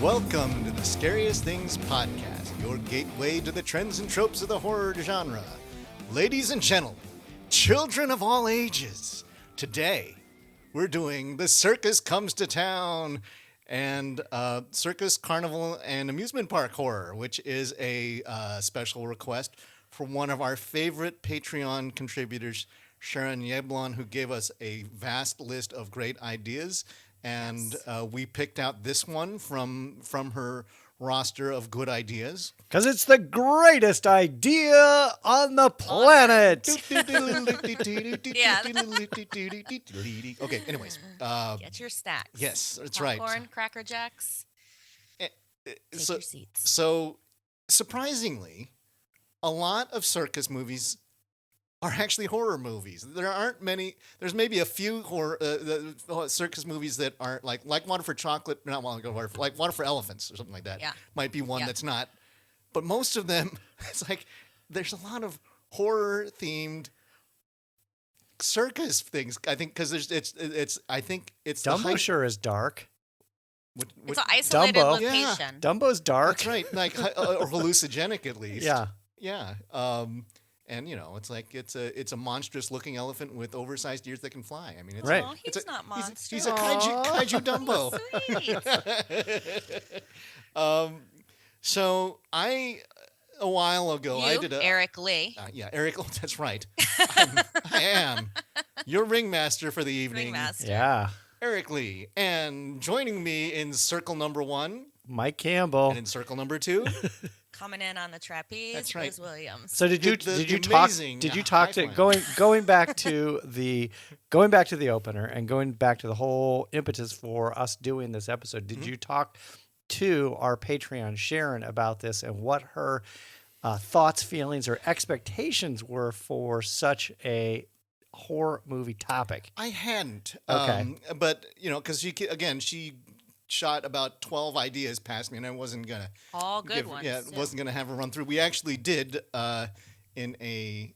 Welcome to the Scariest Things podcast, your gateway to the trends and tropes of the horror genre. Ladies and gentlemen, children of all ages, today we're doing The Circus Comes to Town and Circus, Carnival, and Amusement Park Horror, which is a special request from one of our favorite Patreon contributors, Sharon Yeblon, who gave us a vast list of great ideas. And we picked out this one from her roster of good ideas. Because it's the greatest idea on the planet. Yeah. Okay, anyways. Get your snacks. Yes, that's Popcorn, right. Popcorn, Cracker Jacks. Take your seats. So, surprisingly, a lot of circus movies are actually horror movies. There aren't many. There's maybe a few horror circus movies that aren't like Water for Chocolate, not Water, like Water for Elephants or something like that. Yeah. Might be one that's not. But most of them, it's like there's a lot of horror themed circus things. I think because it's I think it's Dumbo sure is dark. It's an isolated Dumbo. location. Dumbo's dark. That's right, like or hallucinogenic at least. Yeah. Yeah. And it's like it's a monstrous looking elephant with oversized ears that can fly. I mean, it's right. Oh, he's not monstrous. He's a kaiju Dumbo. Sweet. So a while ago, I did Eric Lee. Eric. Oh, that's right. I am your ringmaster for the evening. Ringmaster. Yeah. Eric Lee, and joining me in circle number 1, Mike Campbell. and in circle number 2. Coming in on the trapeze. That's right. Liz Williams. So did you the talk to high going back to the opener and going back to the whole impetus for us doing this episode? Did you talk to our Patreon Sharon about this and what her thoughts, feelings, or expectations were for such a horror movie topic? I hadn't. Okay. But because she shot about 12 ideas past me, and I wasn't gonna All good ones. Yeah, too. wasn't gonna have her run through. We actually did in the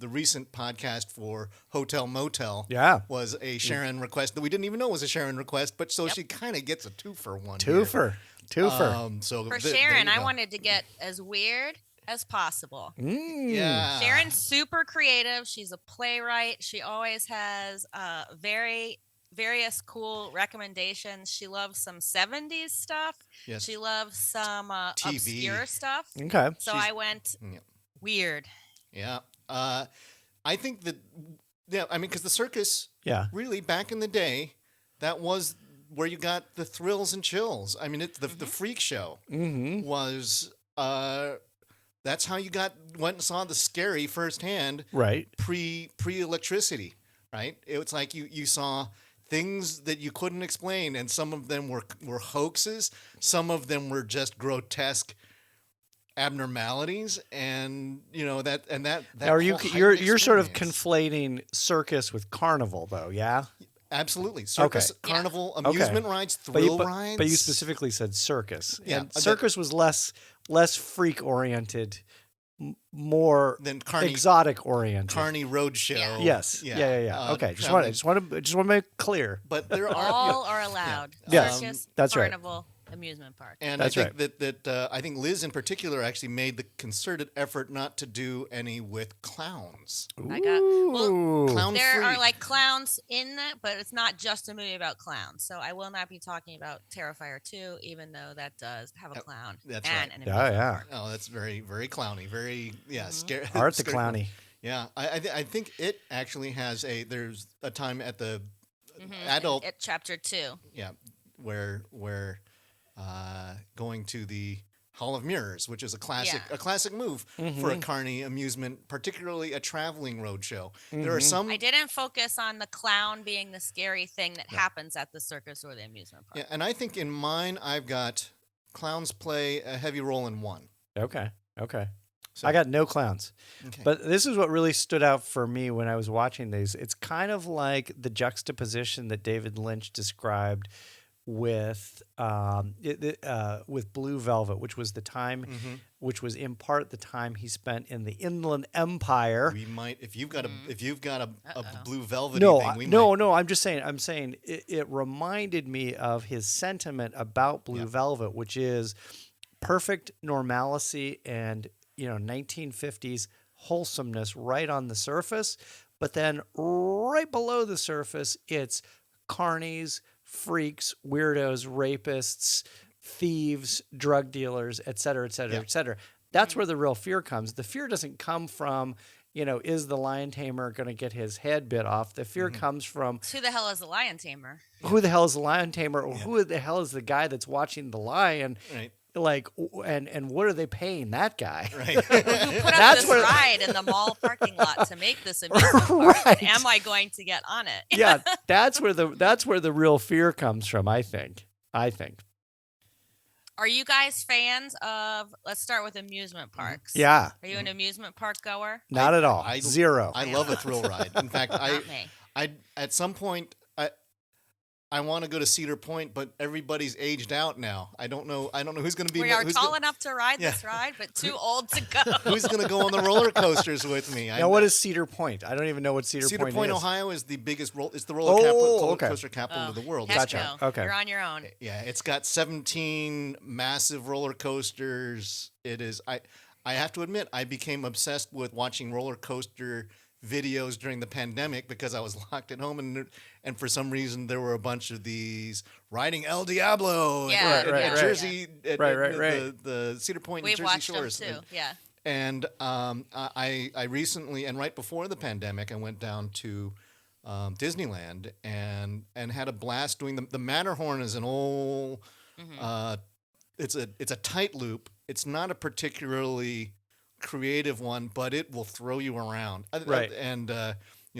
recent podcast for Hotel Motel. Yeah. Was a Sharon request that we didn't even know was a Sharon request, but she kind of gets a twofer one. Twofer. So For there Sharon, you I go. wanted to get as weird as possible. Yeah. Sharon's super creative. She's a playwright. She always has various cool recommendations. She loves some 70s stuff. Yes. She loves some TV. obscure stuff. Okay. So I went weird. Yeah. I think that, because the circus, Yeah. really back in the day, that was where you got the thrills and chills. I mean, the freak show was, that's how you went and saw the scary firsthand. Right. Pre-electricity, right? It was like you saw things that you couldn't explain, and some of them were hoaxes, some of them were just grotesque abnormalities, and that Now, are whole you're sort of heightened experience. conflating circus with carnival, though, yeah? Absolutely. Circus, Okay. carnival, Okay. amusement rides, thrill rides. But you specifically said circus. Yeah, And circus was less freak oriented, more Than carny- exotic oriented. Carney Roadshow. Yeah. Yes. Yeah. Okay. Just traveling- want to make it clear. But there are All are allowed. Yes, Circus, that's right. carnival, amusement park. And That's I think that I think Liz in particular actually made the concerted effort not to do any with clowns. I got Ooh. Clown there free. are like clowns in that, but it's not just a movie about clowns. So I will not be talking about Terrifier 2, even though that does have a clown that's and right. an Yeah, amusement yeah. park. Oh, that's very, very clowny. Very, scary. Art the scary. clowny. Yeah, I think it actually has there's a time at the adult, At chapter 2. where going to the Hall of Mirrors, which is a classic move for a carny amusement, particularly a traveling roadshow. There are some. I didn't focus on the clown being the scary thing that happens at the circus or the amusement park. Yeah, and I think in mine I've got clowns play a heavy role in one. Okay. So- I got no clowns. Okay. But this is what really stood out for me when I was watching these. It's kind of like the juxtaposition that David Lynch described with with Blue Velvet, which was the time, which was in part the time he spent in the Inland Empire. We might, if you've got a blue velvety No, thing, we no, might. no. I'm saying it reminded me of his sentiment about Blue Velvet, which is perfect normalcy and 1950s wholesomeness right on the surface, but then right below the surface, it's carnies, freaks, weirdos, rapists, thieves, drug dealers, et cetera, et cetera, et cetera. That's where the real fear comes. The fear doesn't come from, is the lion tamer going to get his head bit off? The fear comes from who the hell is the lion tamer? Who the hell is the lion tamer? Or who the hell is the guy that's watching the lion? Right. Like, and what are they paying that guy? Right. Who put up this ride in the mall parking lot to make this amusement park? Right. Am I going to get on it? Yeah, that's where the real fear comes from, I think. Are you guys fans of, let's start with amusement parks. Yeah. Are you an amusement park goer? Not at all. Zero. I love a thrill ride. In fact, Not me. I at some point I want to go to Cedar Point, but everybody's aged out now. I don't know who's going to be. We are tall enough to ride this ride, but too old to go. Who's going to go on the roller coasters with me? Now, what is Cedar Point? I don't even know what Cedar Point is. Cedar Point, Ohio is the biggest it's the roller coaster capital of the world. Heck Gotcha. no. Okay. You're on your own. Yeah, it's got 17 massive roller coasters. It is. I have to admit, I became obsessed with watching roller coaster videos during the pandemic because I was locked at home, and for some reason there were a bunch of these riding El Diablo at Jersey, the Cedar Point and We've Jersey watched Shores. them too. Yeah. And I recently, and right before the pandemic, I went down to Disneyland and had a blast doing the Matterhorn. Is an old, it's a tight loop. It's not a particularly creative one, but it will throw you around. Right. And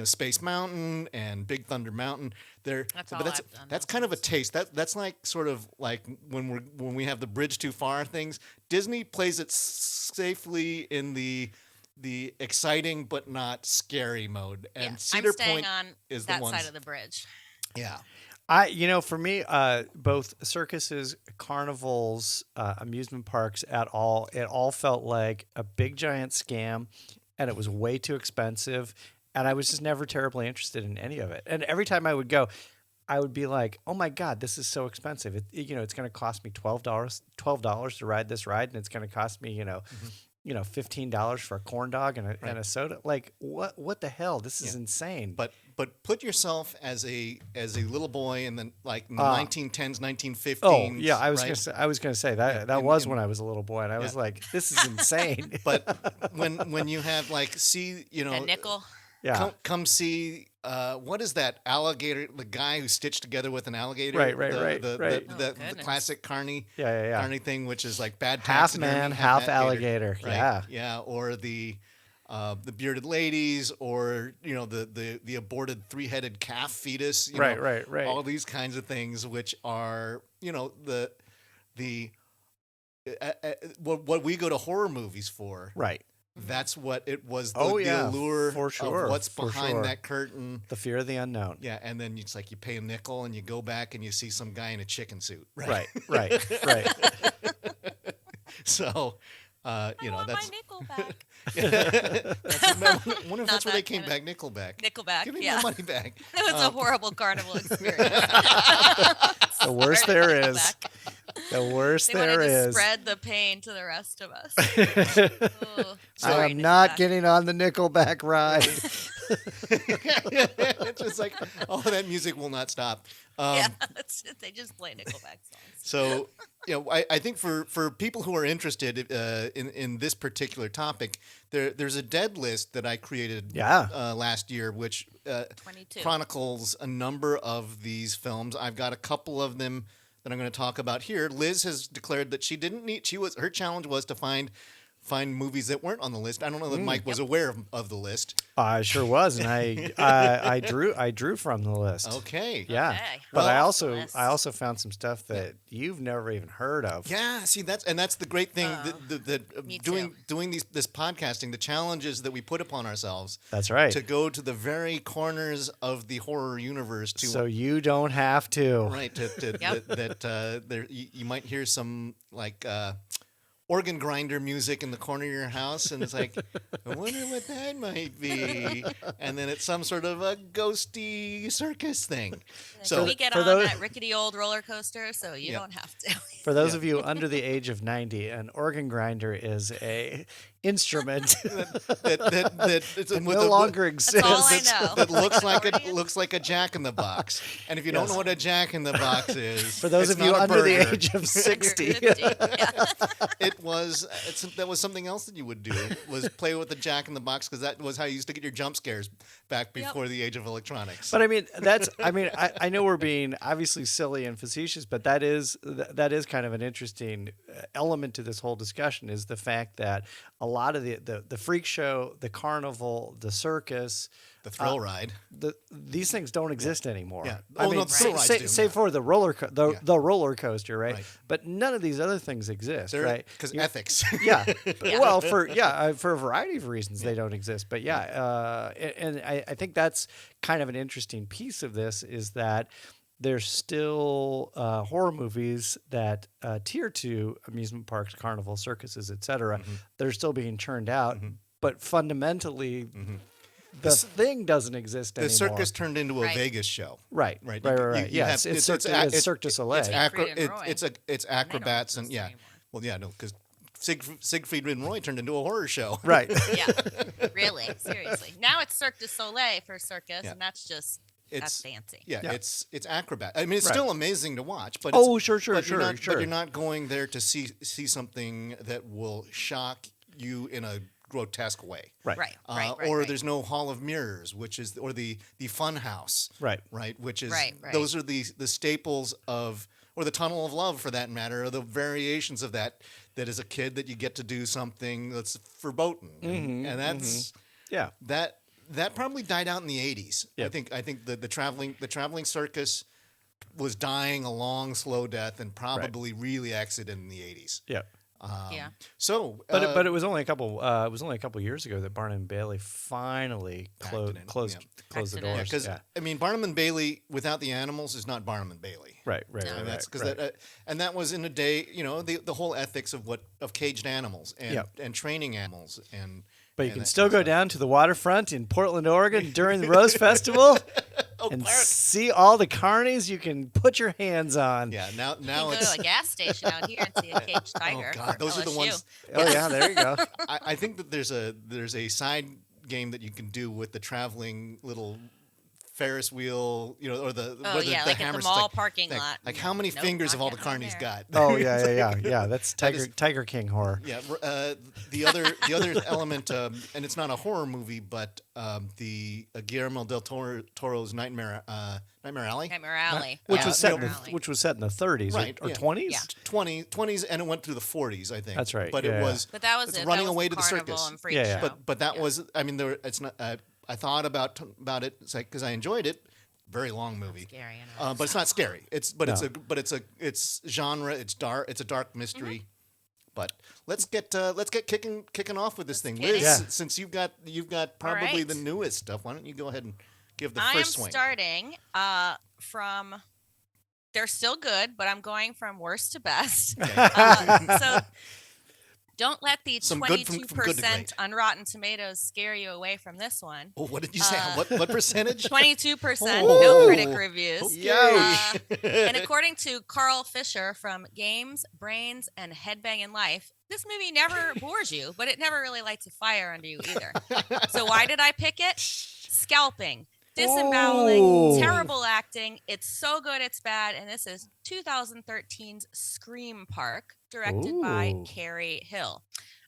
Space Mountain and Big Thunder Mountain. That's all I've done. That's kind of a taste. That's like sort of like when we have the bridge too far things. Disney plays it safely in the exciting but not scary mode. And Cedar I'm staying Point on is that the one side of the bridge. Yeah. For me, both circuses, carnivals, amusement parks, it all felt like a big giant scam, and it was way too expensive, and I was just never terribly interested in any of it. And every time I would go, I would be like, "Oh my God, this is so expensive! It's going to cost me $12 to ride this ride, and it's going to cost me $15 for a corn dog and a soda. Like what the hell? This is insane." But put yourself as a little boy in the 1910s, 1915s. Oh yeah, I was gonna say that was when I was a little boy, and I was like, "This is insane." But when you have a nickel. Yeah. Come see what is that alligator? The guy who stitched together with an alligator. Right. The classic carnie. Yeah. Carnie thing, which is like bad half taxidermy, man, half alligator. Right? Yeah. Or the bearded ladies, or the aborted 3-headed calf fetus. Right. All these kinds of things, which are what we go to horror movies for. Right. That's what it was. The allure for sure, of what's behind that curtain. The fear of the unknown. Yeah, and then it's like you pay a nickel and you go back and you see some guy in a chicken suit. Right. So, I want that's my nickel back. I wonder if that's where they came back. Nickelback. Nickelback. Give me my money back. It was a horrible carnival experience. The worst there is. The worst they there wanted to is. spread the pain to the rest of us. I am not getting on the Nickelback ride. It's just like, that music will not stop. They just play Nickelback songs. So, I think for people who are interested in this particular topic, there's a dead list that I created last year, which 22. chronicles a number of these films. I've got a couple of them that I'm going to talk about here. Liz has declared that she didn't need. Her challenge was to find find movies that weren't on the list. I don't know that Mike was aware of the list. I sure was, and I drew from the list. Okay. Yeah. Okay. But Well, I also found some stuff that you've never even heard of. Yeah, see that's the great thing that me doing this podcasting, the challenges that we put upon ourselves. That's right. To go to the very corners of the horror universe to So you don't have to. right there you might hear some like organ grinder music in the corner of your house, and it's like, I wonder what that might be. And then it's some sort of a ghosty circus thing. So we get on that rickety old roller coaster, so you don't have to. For those of you under the age of 90, an organ grinder is a instrument that no longer exists. That's all I know. That looks like a Jack in the Box. And if you don't know what a Jack in the Box is, for those of you under the age of 60, that was something else that you would do, was play with the Jack in the Box, because that was how you used to get your jump scares back before the age of electronics. But I know we're being obviously silly and facetious, but that is kind of an interesting element to this whole discussion, is the fact that a lot of the freak show, the carnival, the circus, the thrill ride, these things don't exist anymore. Yeah. Save for the roller coaster, right? But none of these other things exist, right? Because ethics. Yeah. Well, for a variety of reasons they don't exist. But and I think that's kind of an interesting piece of this, is that there's still horror movies that tier to amusement parks, carnivals, circuses, etc. They're still being churned out, but fundamentally, the thing doesn't exist anymore. The circus turned into a Vegas show. Right. Yes, it's Cirque du Soleil. It's acrobats and because Siegfried and Roy turned into a horror show. Right. Yeah. Really. Seriously. Now it's Cirque du Soleil for circus, and that's just. That's fancy. Yeah, it's acrobat. I mean, it's still amazing to watch, but sure. But you're not going there to see something that will shock you in a grotesque way. Right. Or there's no Hall of Mirrors, or the Fun House. Right. Which is those are the staples of, or the Tunnel of Love for that matter, or the variations of that as a kid that you get to do something that's verboten, and that's That probably died out in the 80s. Yep. I think the traveling circus was dying a long, slow death, and probably really exited in the 80s. Yeah. So, but it was only a couple years ago that Barnum and Bailey finally closed the doors. Because I mean, Barnum and Bailey without the animals is not Barnum and Bailey. Right. And that was in a day, the whole ethics of caged animals and training animals and. But you can still go down to the waterfront in Portland, Oregon during the Rose Festival and see all the carnies you can put your hands on. Yeah, now you can go to a gas station out here and see a caged tiger. Oh God, those are the ones. Oh yeah, there you go. I think that there's a side game that you can do with the traveling little Ferris wheel, or the like hammer at the mall stick parking thing. lot. Like how many fingers have all the carnies got? Oh yeah. That's Tiger King horror. Yeah. The other element, and it's not a horror movie, but the Guillermo del Toro's Nightmare Alley. Nightmare Alley, which was set in the 30s, right, or 20s. Yeah. 20s, and it went through the 40s, I think. That's right. But it was. But that was it. Running that was away the to the circus. Show. But that was. I mean, it's not. I thought about it. It's like, because I enjoyed it. Very long movie. Scary, but it's not scary. It's genre. It's dark. It's a dark mystery. But let's get kicking off with this thing, Liz. Since you've got probably the newest stuff, why don't you go ahead and give the first swing? I am starting from. They're still good, but I'm going from worst to best. Okay. So. Don't let the 22% on Rotten Tomatoes scare you away from this one. Oh, what did you say? What percentage? 22%. No critic reviews. Okay. And according to Carl Fisher from Games, Brains, and Headbangin' Life, this movie never bores you, but it never really lights a fire under you either. So why did I pick it? Scalping. Disemboweling, terrible acting. It's so good it's bad. And this is 2013's Scream Park, directed by Carrie Hill.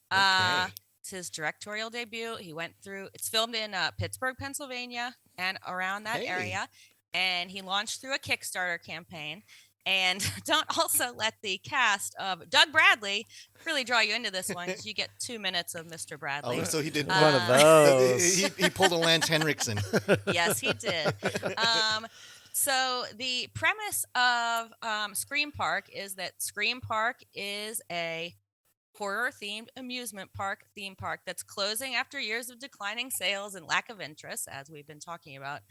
It's his directorial debut. It's filmed in Pittsburgh, Pennsylvania, and around that area. And he launched through a Kickstarter campaign. And don't also let the cast of Doug Bradley really draw you into this one, because you get 2 minutes of Mr. Bradley. Oh, so he did One of those. He pulled a Lance Henriksen. Yes, he did. So the premise of Scream Park is that Scream Park is a horror-themed amusement park theme park that's closing after years of declining sales and lack of interest, as we've been talking about.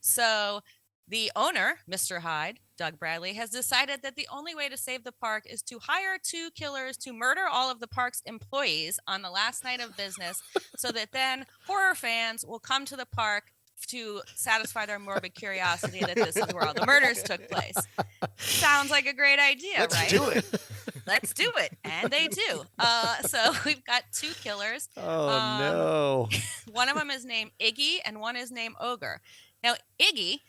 So the owner, Mr. Hyde, Doug Bradley, has decided that the only way to save the park is to hire 2 killers to murder all of the park's employees on the last night of business, so that then horror fans will come to the park to satisfy their morbid curiosity that this is where all the murders took place. Sounds like a great idea, right? Let's do it. Let's do it. And they do. So we've got 2 killers. Oh, no. One of them is named Iggy and one is named Ogre. Now, Iggy,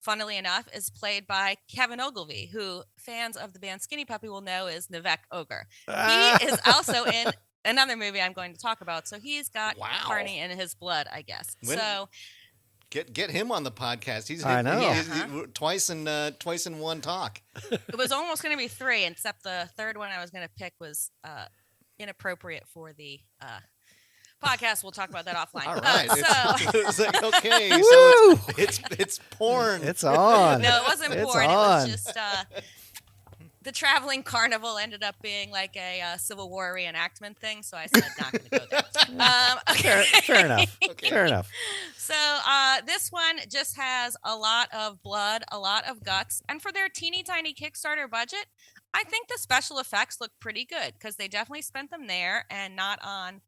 funnily enough, is played by Kevin Ogilvy, who fans of the band Skinny Puppy will know is Nivek Ogre. He is also in another movie I'm going to talk about. So he's got Carney in his blood, I guess. So get him on the podcast. I know. He's twice in one talk. It was almost going to be 3, except the third one I was going to pick was inappropriate for the podcast. We'll talk about that offline. All right. It's like, okay, Woo! so it's porn. It's on. No, it wasn't It's porn. It on. was just the traveling carnival ended up being like a Civil War reenactment thing, so I said not going to go there. Okay. Fair enough. Okay. Fair enough. So this one just has a lot of blood, a lot of guts, and for their teeny tiny Kickstarter budget, I think the special effects look pretty good, because they definitely spent them there and not on,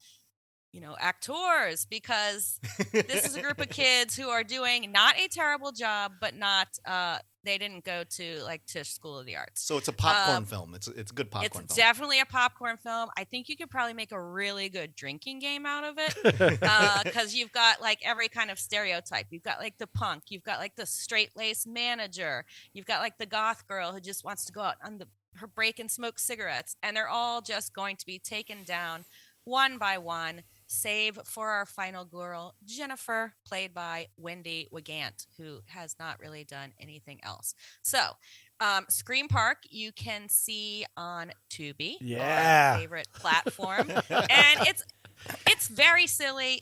actors, because this is a group of kids who are doing not a terrible job, but not they didn't go to Tisch School of the Arts. So it's a popcorn film. It's a good popcorn film. It's definitely a popcorn film. I think you could probably make a really good drinking game out of it, because you've got every kind of stereotype. You've got the punk. You've got the straight-laced manager. You've got the goth girl who just wants to go out on her break and smoke cigarettes, and they're all just going to be taken down one by one, save for our final girl, Jennifer, played by Wendy Wigant, who has not really done anything else. So, Scream Park, you can see on Tubi, our favorite platform, and it's very silly,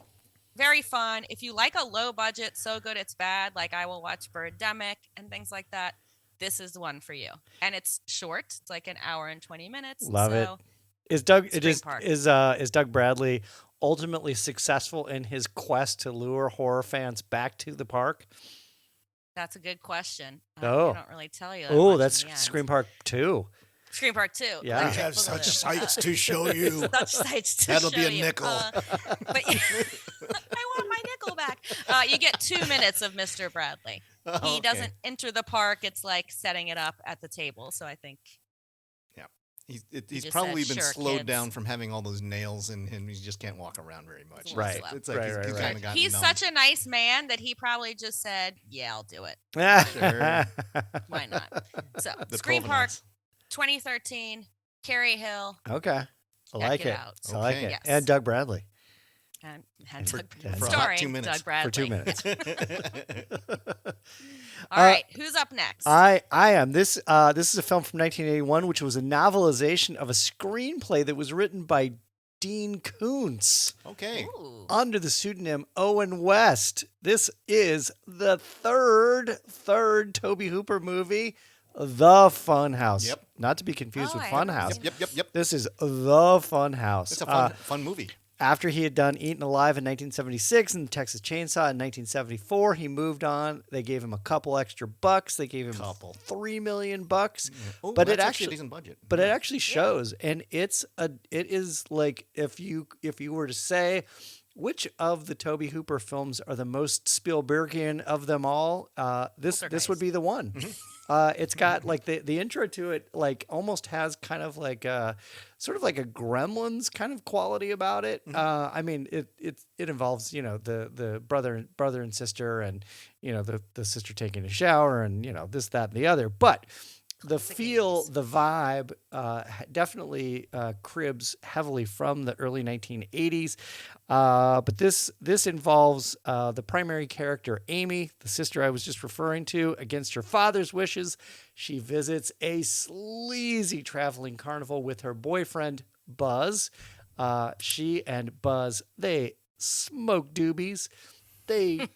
very fun. If you like a low budget, so good it's bad, I will watch Birdemic and things like that, this is the one for you. And it's short; it's like an hour and 20 minutes. Love it. Is Doug Bradley ultimately successful in his quest to lure horror fans back to the park? That's a good question. I don't really tell you. Oh, that's Scream Park 2. Scream Park 2. Yeah. We have such sights to show you. Such sights to That'll show be a you. nickel. But I want my nickel back. You get 2 minutes of Mr. Bradley. He doesn't enter the park. It's like setting it up at the table. So I think. He's probably been slowed down from having all those nails in him. He just can't walk around very much. Right. It's like he's kind of gotten He's numb. such a nice man that he probably just said, "Yeah, I'll do it. Sure. Why not?" So, The Scream Park, provenance. 2013, Carrie Hill. Okay. I like Check it. it out. I like Okay. it. Yes. And Doug Bradley. And For- Doug, for a hot starring 2 minutes. Doug Bradley. For 2 minutes. All right, who's up next? I am. This is a film from 1981, which was a novelization of a screenplay that was written by Dean Koontz Okay. Ooh. under the pseudonym Owen West. This is the third Tobe Hooper movie, The Funhouse. Yep. Not to be confused with I haven't Funhouse. seen Yep. This is The Funhouse. It's a fun movie. After he had done Eaten Alive in 1976 and Texas Chainsaw in 1974, he moved on. They gave him a couple extra bucks. They gave him $3 million. Oh, But that's it actually a actually, decent budget. but it actually shows, and it is like if you were to say which of the Tobe Hooper films are the most Spielbergian of them all, this would be the one. It's got the intro to it almost has kind of sort of like a Gremlins kind of quality about it. I mean it involves the brother and sister and the sister taking a shower and this, that, and the other. But the Classic feel, 80s. the vibe, definitely cribs heavily from the early 1980s. But this involves the primary character, Amy, the sister I was just referring to. Against her father's wishes, she visits a sleazy traveling carnival with her boyfriend, Buzz. She and Buzz, they smoke doobies. They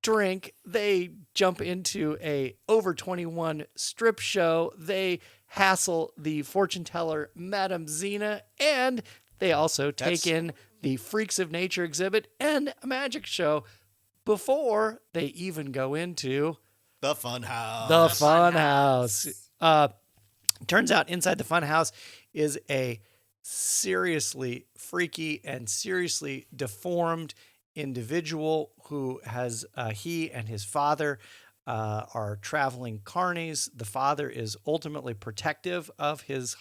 drink, they jump into a over 21 strip show, they hassle the fortune teller Madame Xena, and they also take in the Freaks of Nature exhibit and a magic show before they even go into The Fun House. the Fun House. Turns out inside the Fun House is a seriously freaky and seriously deformed individual who has he and his father are traveling carnies. The father is ultimately protective of his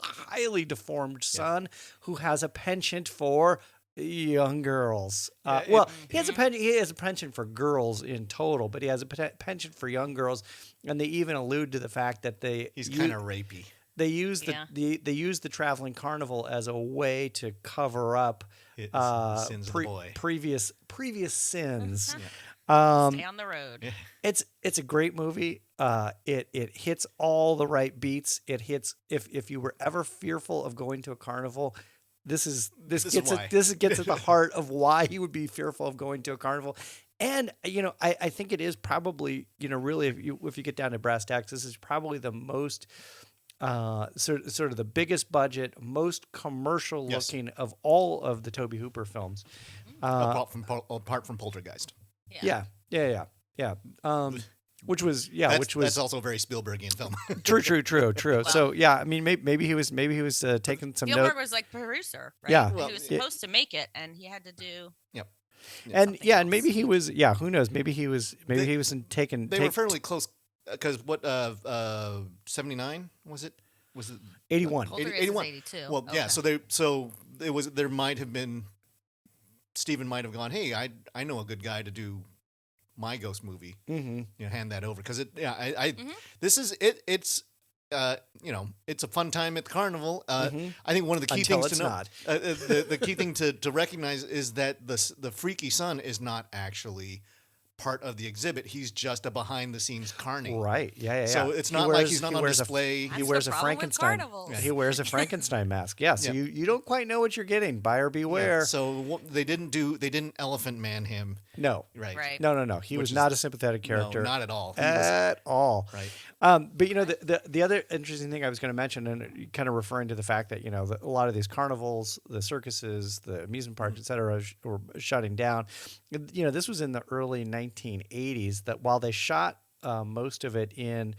highly deformed son, who has a penchant for young girls. He has a penchant for girls in total, but he has a penchant for young girls, and they even allude to the fact that He's kind of rapey. they use they use the traveling carnival as a way to cover up The sins of the boy. previous sins. Stay on the road. It's a great movie. It hits all the right beats. It hits if you were ever fearful of going to a carnival, this gets at the heart of why you would be fearful of going to a carnival. And I think it is probably really if you get down to brass tacks, this is probably the most sort of the biggest budget, most commercial looking of all of the Tobe Hooper films. Apart from Poltergeist. Yeah. That's also a very Spielbergian film. True. So yeah, I mean, maybe he was taking some Spielberg notes. was like producer, right? Yeah. He was supposed to make it, and he had to do. Yep. And maybe else. he was. Yeah, who knows? Maybe he was taking. They were fairly close because 79 was it? Was it 81? Poltergeist is 81. 82. Well, yeah. Okay. There might have been. Steven might have gone, hey, I know a good guy to do my ghost movie. Mm-hmm. Hand that over because Mm-hmm. this is it. It's it's a fun time at the carnival. I think one of the key Until things it's to know, not. the key thing to recognize is that the freaky son is not actually part of the exhibit. He's just a behind the scenes carny. Right. Yeah. So it's not like he's not on display. That's He the wears a problem with Frankenstein. carnivals. He wears a Frankenstein mask. Yeah. So Yeah. you don't quite know what you're getting. Buyer beware. Yeah, so they didn't elephant man him. No. Right. No. He was not a sympathetic character. No, not at all. At all. Right. But the other interesting thing I was going to mention, and kind of referring to the fact that a lot of these carnivals, the circuses, the amusement parks, et cetera, were shutting down. This was in the early 1980s. That while they shot most of it in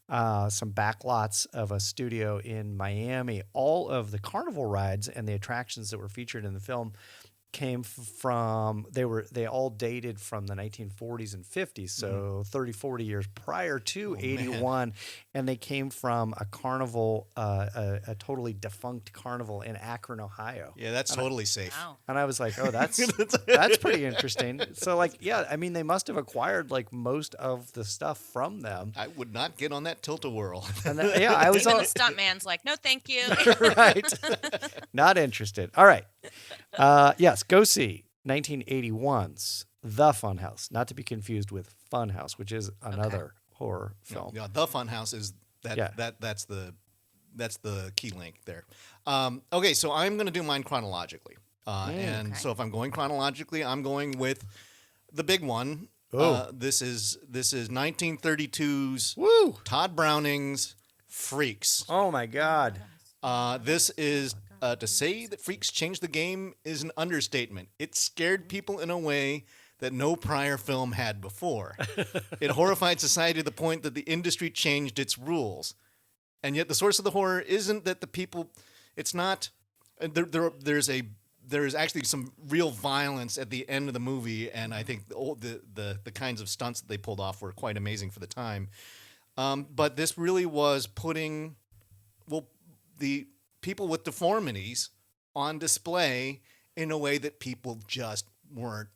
some backlots of a studio in Miami, all of the carnival rides and the attractions that were featured in the film came from they all dated from the 1940s and 50s, so 30-40 years prior to 81, and they came from a carnival, a totally defunct carnival in Akron, Ohio. Yeah, that's totally safe. Wow. And I was like, oh, that's pretty interesting. So I mean, they must have acquired most of the stuff from them. I would not get on that tilt-a-whirl. And I was Even all the stuntman's like, no, thank you. right. Not interested. All right. Yes, go see 1981's The Funhouse, not to be confused with Funhouse, which is another horror film. Yeah, the Fun House is that. Yeah. That's the key link there. Okay, so I'm going to do mine chronologically, and so if I'm going chronologically, I'm going with the big one. Oh. This is 1932's Woo! Todd Browning's Freaks. Oh my God. This is to say that Freaks changed the game is an understatement. It scared people in a way that no prior film had before. It horrified society to the point that the industry changed its rules. And yet the source of the horror isn't that the people. It's not. There's actually some real violence at the end of the movie, and I think the kinds of stunts that they pulled off were quite amazing for the time. But this really was putting the people with deformities on display in a way that people just weren't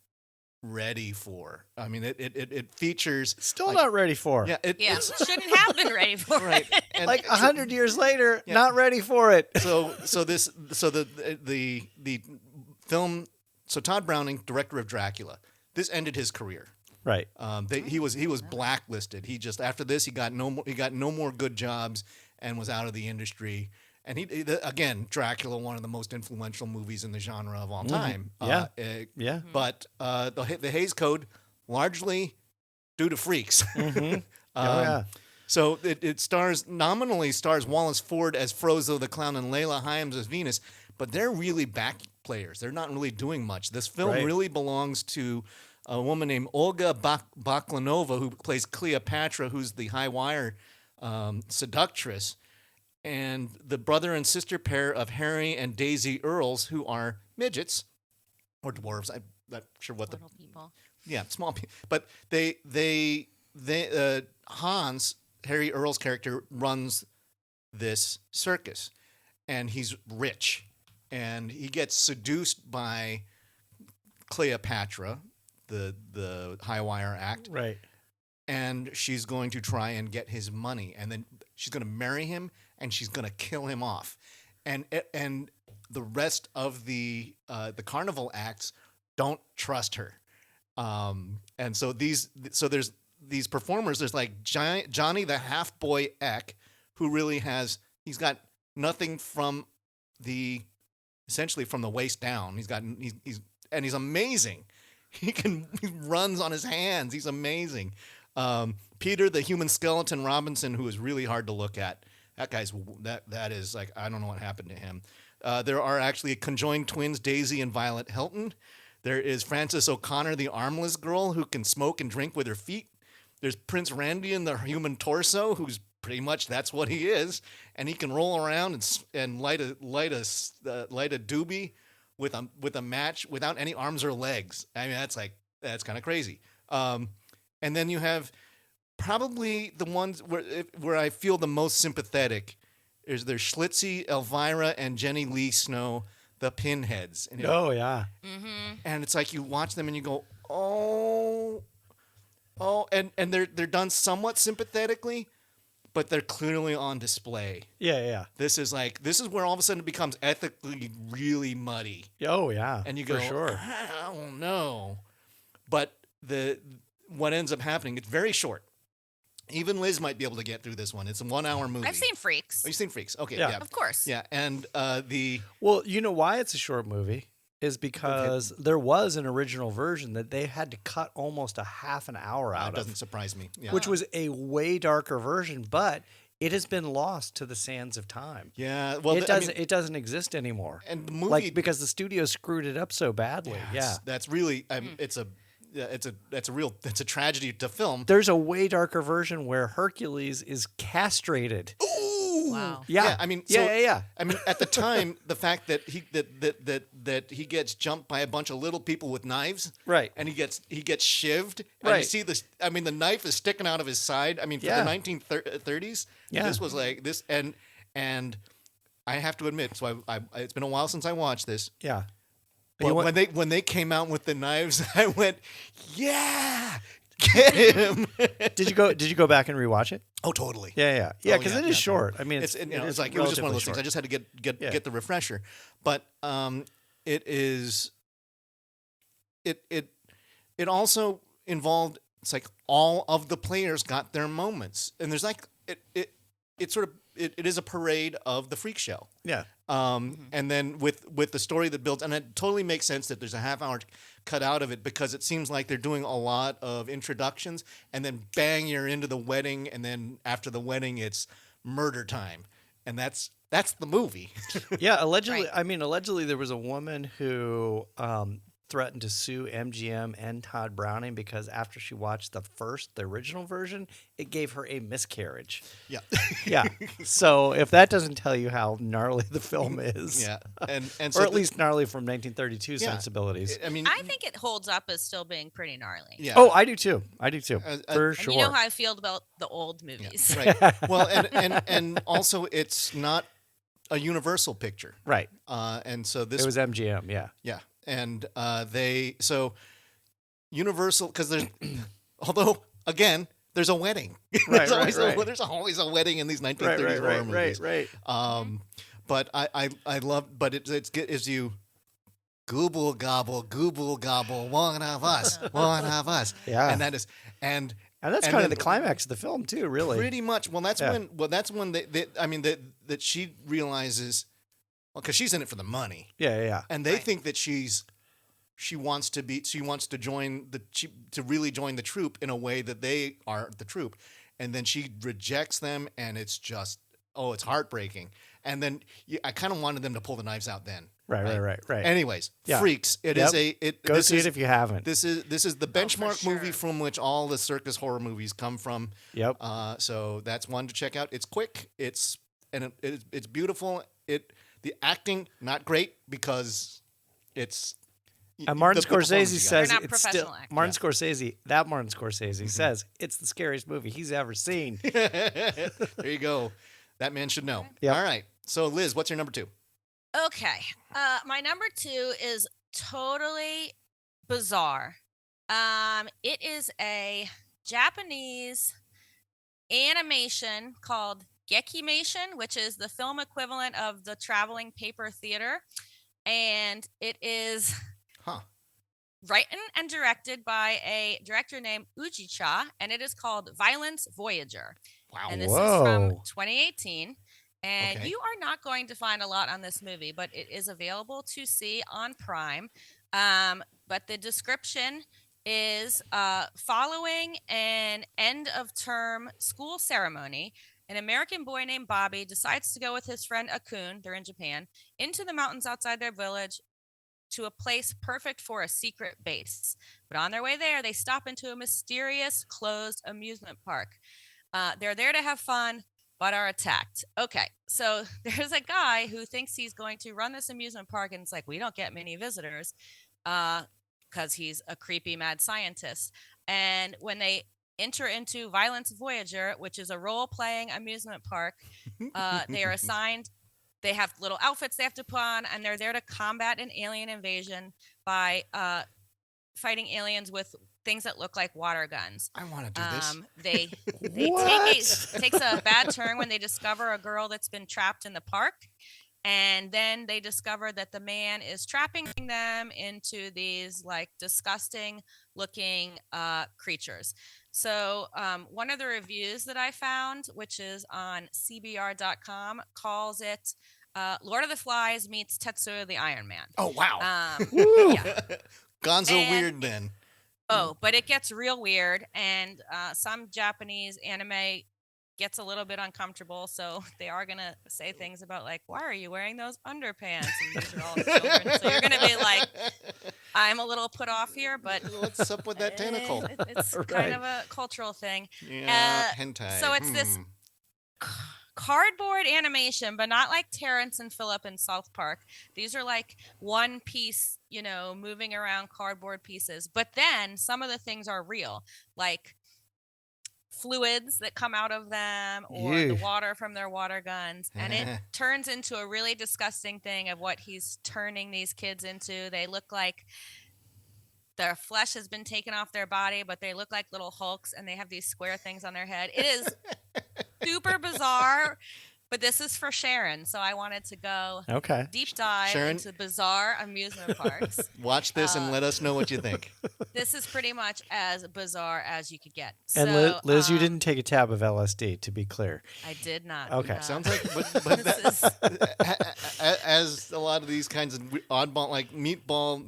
ready for. I mean, it features Still not ready for. yeah, Yeah, shouldn't have been ready for right. it. And Like 100 years later, not ready for it. so the film. So Todd Browning, director of Dracula, this ended his career. Right. He was blacklisted. He just after this he got no more good jobs and was out of the industry. And again, Dracula, one of the most influential movies in the genre of all time. Yeah. Yeah. But the Hays Code, largely due to freaks. Mm-hmm. Yeah. So it nominally stars Wallace Ford as Frozzo the Clown and Layla Hyams as Venus, but they're really back players. They're not really doing much. This film Right. really belongs to a woman named Olga Baklanova, who plays Cleopatra, who's the high wire seductress, and the brother and sister pair of Harry and Daisy Earls, who are midgets or dwarves. I'm not sure what Little people. yeah, small people. But Hans, Harry Earl's character, runs this circus, and he's rich, and he gets seduced by Cleopatra, the high wire act, Right. and she's going to try and get his money, and then she's going to marry him, and she's going to kill him off, and the rest of the carnival acts don't trust her, and so there's these performers. There's like Johnny the half boy Eck, who really he's got nothing essentially from the waist down. He's amazing. He runs on his hands. He's amazing. Peter, the human skeleton Robinson, who is really hard to look at. That guy's that is like, I don't know what happened to him. There are actually conjoined twins, Daisy and Violet Hilton. There is Frances O'Connor, the armless girl who can smoke and drink with her feet. There's Prince Randian, the human torso, who's pretty much that's what he is, and he can roll around and light a doobie with a match without any arms or legs. I mean, that's kind of crazy. And then you have probably the ones where I feel the most sympathetic. There's Schlitzie, Elvira, and Jenny Lee Snow, the Pinheads. And Oh, yeah. Mm-hmm. and it's like you watch them and you go, oh, and they're done somewhat sympathetically, but they're clearly on display. Yeah, yeah. This is where all of a sudden it becomes ethically really muddy, Oh, yeah. and you go, For sure. I don't know, but what ends up happening, it's very short. Even Liz might be able to get through this one. It's a 1 hour movie. I've seen Freaks. Oh, you've seen Freaks? Okay, Yeah. yeah, Of course. yeah, and Well, you know why it's a short movie? Is because there was an original version that they had to cut almost a half an hour out that doesn't of, surprise me. Yeah. which was a way darker version, but it has been lost to the sands of time. Yeah, well, It doesn't exist anymore. and the movie, Like because the studio screwed it up so badly. Yeah. that's really, it's a tragedy to film. There's a way darker version where Hercules is castrated. Ooh! Wow. Yeah. I mean, yeah. I mean, at the time, the fact that he gets jumped by a bunch of little people with knives, Right. and he gets shivved, and you Right. see this. I mean, the knife is sticking out of his side. I mean, for Yeah. the 1930s, Yeah. this was like this, and I have to admit, so it's been a while since I watched this. Yeah. But when they came out with the knives, I went, yeah, get him. Did you go back and rewatch it? Oh, totally. Yeah. Oh, because it is short. I mean, it's it it was is like it was just one of those relatively things. I just had to Yeah. get the refresher, but it is it also involved. It's like all of the players got their moments, and there's like it is a parade of the freak show. Yeah. And then with the story that builds, and it totally makes sense that there's a half hour cut out of it because it seems like they're doing a lot of introductions, and then bang, you're into the wedding, and then after the wedding, it's murder time, and that's the movie. Yeah, allegedly. Right. I mean, allegedly there was a woman who threatened to sue MGM and Todd Browning because after she watched the original version, it gave her a miscarriage. Yeah, Yeah. So if that doesn't tell you how gnarly the film is, yeah, and or so at least gnarly from 1932 Yeah. sensibilities. I mean, I think it holds up as still being pretty gnarly. yeah. Oh, I do too. For And sure. you know how I feel about the old movies. Right. Well, and also it's not a universal picture. Right. And so this It was MGM. Yeah. yeah, and Universal, because there's, although again, there's a wedding. Right, There's always a wedding in these 1930s horror movies. Right. But I love, but it's good as you gooble gobble, one of us. Yeah. And that is, and And that's and kind of then the climax of the film too, really. pretty much. Well, that's Yeah. when that she realizes, well, because she's in it for the money. Yeah. And they Right. think that she wants to join to really join the troupe in a way that they are the troupe, and then she rejects them, and it's just it's heartbreaking. And then I kind of wanted them to pull the knives out then. Right. Anyways, Yeah. Freaks. It Yep. is a Go this see is, it if you haven't. This is the for benchmark movie sure. from which all the circus horror movies come from. Yep. So that's one to check out. It's quick. It's beautiful. The acting not great because it's. And Martin the performance Scorsese you got. says They're not it's still professional actors. Martin Scorsese says it's the scariest movie he's ever seen. There you go. That man should know. Yep. All right. So Liz, what's your number 2? Okay. My number 2 is totally bizarre. It is a Japanese animation called Gekimation, which is the film equivalent of the traveling paper theater. And it is Huh. written and directed by a director named Ujicha, and it is called Violence Voyager. Wow. And this is from Whoa. 2018. And Okay. you are not going to find a lot on this movie, but it is available to see on Prime. But the description is following an end of term school ceremony. An American boy named Bobby decides to go with his friend Akun, they're in Japan, into the mountains outside their village to a place perfect for a secret base. But on their way there, they stop into a mysterious closed amusement park. They're there to have fun, but are attacked. Okay, so there's a guy who thinks he's going to run this amusement park, and it's like, we don't get many visitors because he's a creepy mad scientist. And when they enter into Violence Voyager, which is a role-playing amusement park, they are assigned, they have little outfits they have to put on, and they're there to combat an alien invasion by fighting aliens with things that look like water guns. I want to do this. They What? takes a bad turn when they discover a girl that's been trapped in the park, and then they discover that the man is trapping them into these like disgusting looking creatures. So one of the reviews that I found, which is on cbr.com, calls it Lord of the Flies meets Tetsuo the Iron Man. Oh wow. Woo. Yeah. Gonzo And- weird then. Oh, but it gets real weird, and some Japanese anime gets a little bit uncomfortable, so they are gonna say things about like, "Why are you wearing those underpants?" And these are all children, so you're gonna be like, "I'm a little put off here," but What's up with that tentacle? it's Right. kind of a cultural thing. Yeah, hentai. So it's this cardboard animation, but not like Terrence and Phillip in South Park. These are like one piece, moving around cardboard pieces. But then some of the things are real, like fluids that come out of them or the Ew. water from their water guns. And it turns into a really disgusting thing of what he's turning these kids into. They look like their flesh has been taken off their body, but they look like little hulks and they have these square things on their head. It is super bizarre, but this is for Sharon, so I wanted to go Okay. deep dive Sharon? into bizarre amusement parks. Watch this and let us know what you think. This is pretty much as bizarre as you could get. And So, Liz, you didn't take a tab of LSD, to be clear. I did not. Okay. Sounds like, but This is, as a lot of these kinds of oddball, like meatball,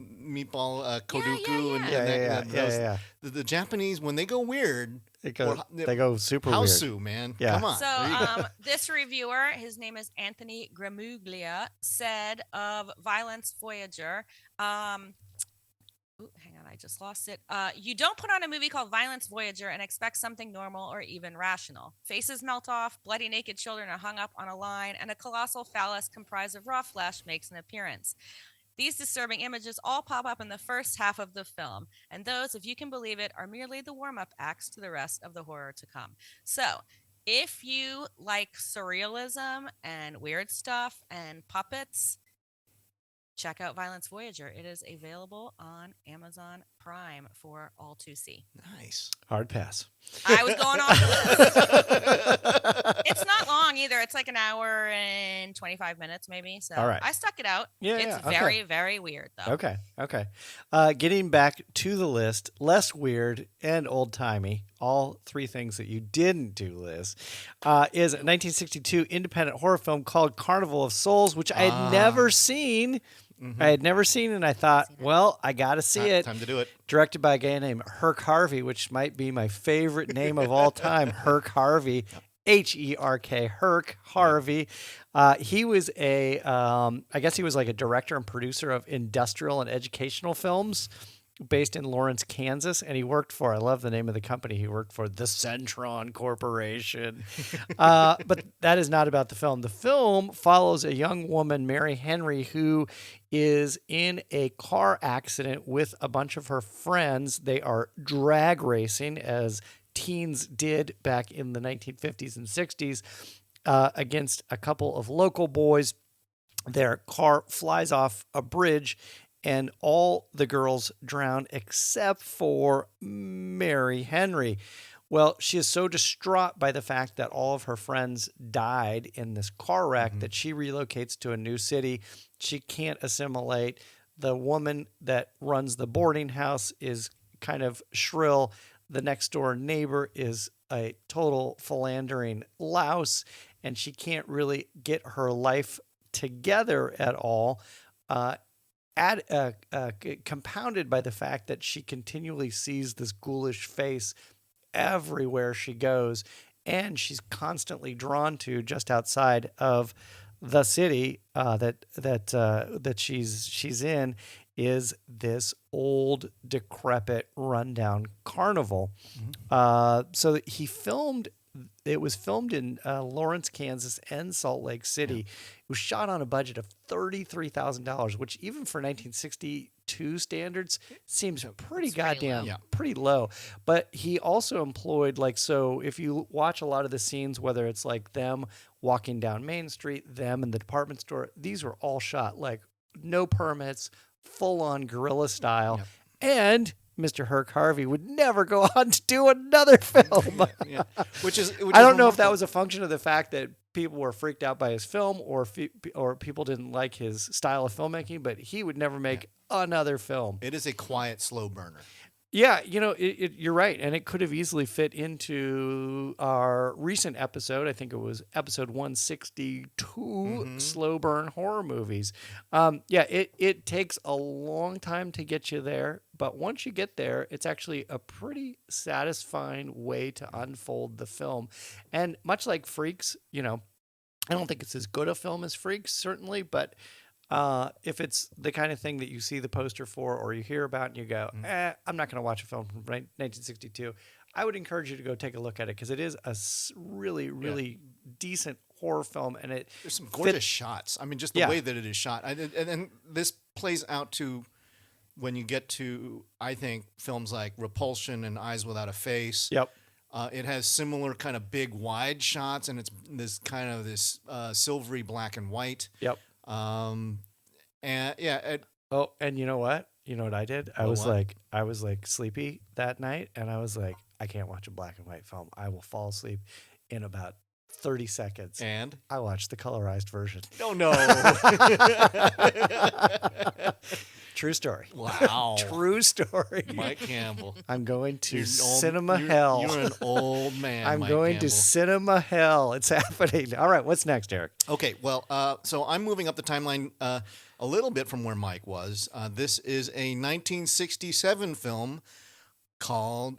koduku, and, Yeah, and those, yeah. The Japanese, when they go weird, They go, Or- they go super weird. Hausu, man. Yeah. Come on. So There you go. this reviewer, his name is Anthony Gramuglia, said of Violence Voyager, hang on, I just lost it. You don't put on a movie called Violence Voyager and expect something normal or even rational. Faces melt off, bloody naked children are hung up on a line, and a colossal phallus comprised of raw flesh makes an appearance. These disturbing images all pop up in the first half of the film, and those, if you can believe it, are merely the warm-up acts to the rest of the horror to come. So, if you like surrealism and weird stuff and puppets, check out Violence Voyager. It is available on Amazon Prime for all to see. Nice. Hard pass. I was going off the list. It's not long either. It's like an hour and 25 minutes maybe. So All right. I stuck it out. Yeah, It's okay. very, very weird though. Okay. Getting back to the list, less weird and old-timey, all three things that you didn't do, Liz, is a 1962 independent horror film called Carnival of Souls, which I had never seen. Mm-hmm. I had never seen, and I thought, well, I got to see it. Time to do it. Directed by a guy named Herc Harvey, which might be my favorite name of all time, Herc Harvey. Herk, Herc Harvey. He was I guess he was like a director and producer of industrial and educational films based in Lawrence, Kansas. And he worked for, I love the name of the company, he worked for the Centron Corporation. But that is not about the film. The film follows a young woman, Mary Henry, who is in a car accident with a bunch of her friends. They are drag racing, as teens did back in the 1950s and 60s, against a couple of local boys. Their car flies off a bridge and all the girls drown except for Mary Henry. Well, she is so distraught by the fact that all of her friends died in this car wreck that she relocates to a new city. She can't assimilate. The woman that runs the boarding house is kind of shrill. The next door neighbor is a total philandering louse, and she can't really get her life together at all. Compounded by the fact that she continually sees this ghoulish face everywhere she goes, and she's constantly drawn to, just outside of the city that she's in, is this old, decrepit, rundown carnival. So he filmed. It was filmed in Lawrence, Kansas, and Salt Lake City. It was shot on a budget of $33,000, which even for 1962 standards seems pretty pretty low. But he also employed, so if you watch a lot of the scenes, whether it's like them walking down Main Street, them in the department store, these were all shot like no permits, full-on guerrilla style. Yep. And Mr. Herc Harvey would never go on to do another film. Yeah. Which is I don't know if that was a function of the fact that people were freaked out by his film or people didn't like his style of filmmaking, but he would never make another film. It is a quiet, slow burner. Yeah, you're right. And it could have easily fit into our recent episode. I think it was episode 162, Slow Burn Horror Movies. It takes a long time to get you there. But once you get there, it's actually a pretty satisfying way to unfold the film. And much like Freaks, I don't think it's as good a film as Freaks, certainly, but if it's the kind of thing that you see the poster for or you hear about and you go, I'm not going to watch a film from 1962, I would encourage you to go take a look at it, because it is a really, really decent horror film. And there's some gorgeous shots. I mean, just the way that it is shot. And this plays out to when you get to, I think, films like Repulsion and Eyes Without a Face. Yep. It has similar kind of big, wide shots, and it's this silvery black and white. Yep. And you know what? You know what I did? I was like sleepy that night, and I was like, I can't watch a black and white film. I will fall asleep in about 30 seconds. And I watched the colorized version. Oh no. True story. Wow. True story. Mike Campbell. I'm going to cinema hell. You're an old man. I'm Mike going Campbell. to cinema hell. It's happening. All right. What's next, Eric? Okay. Well, so I'm moving up the timeline a little bit from where Mike was. This is a 1967 film called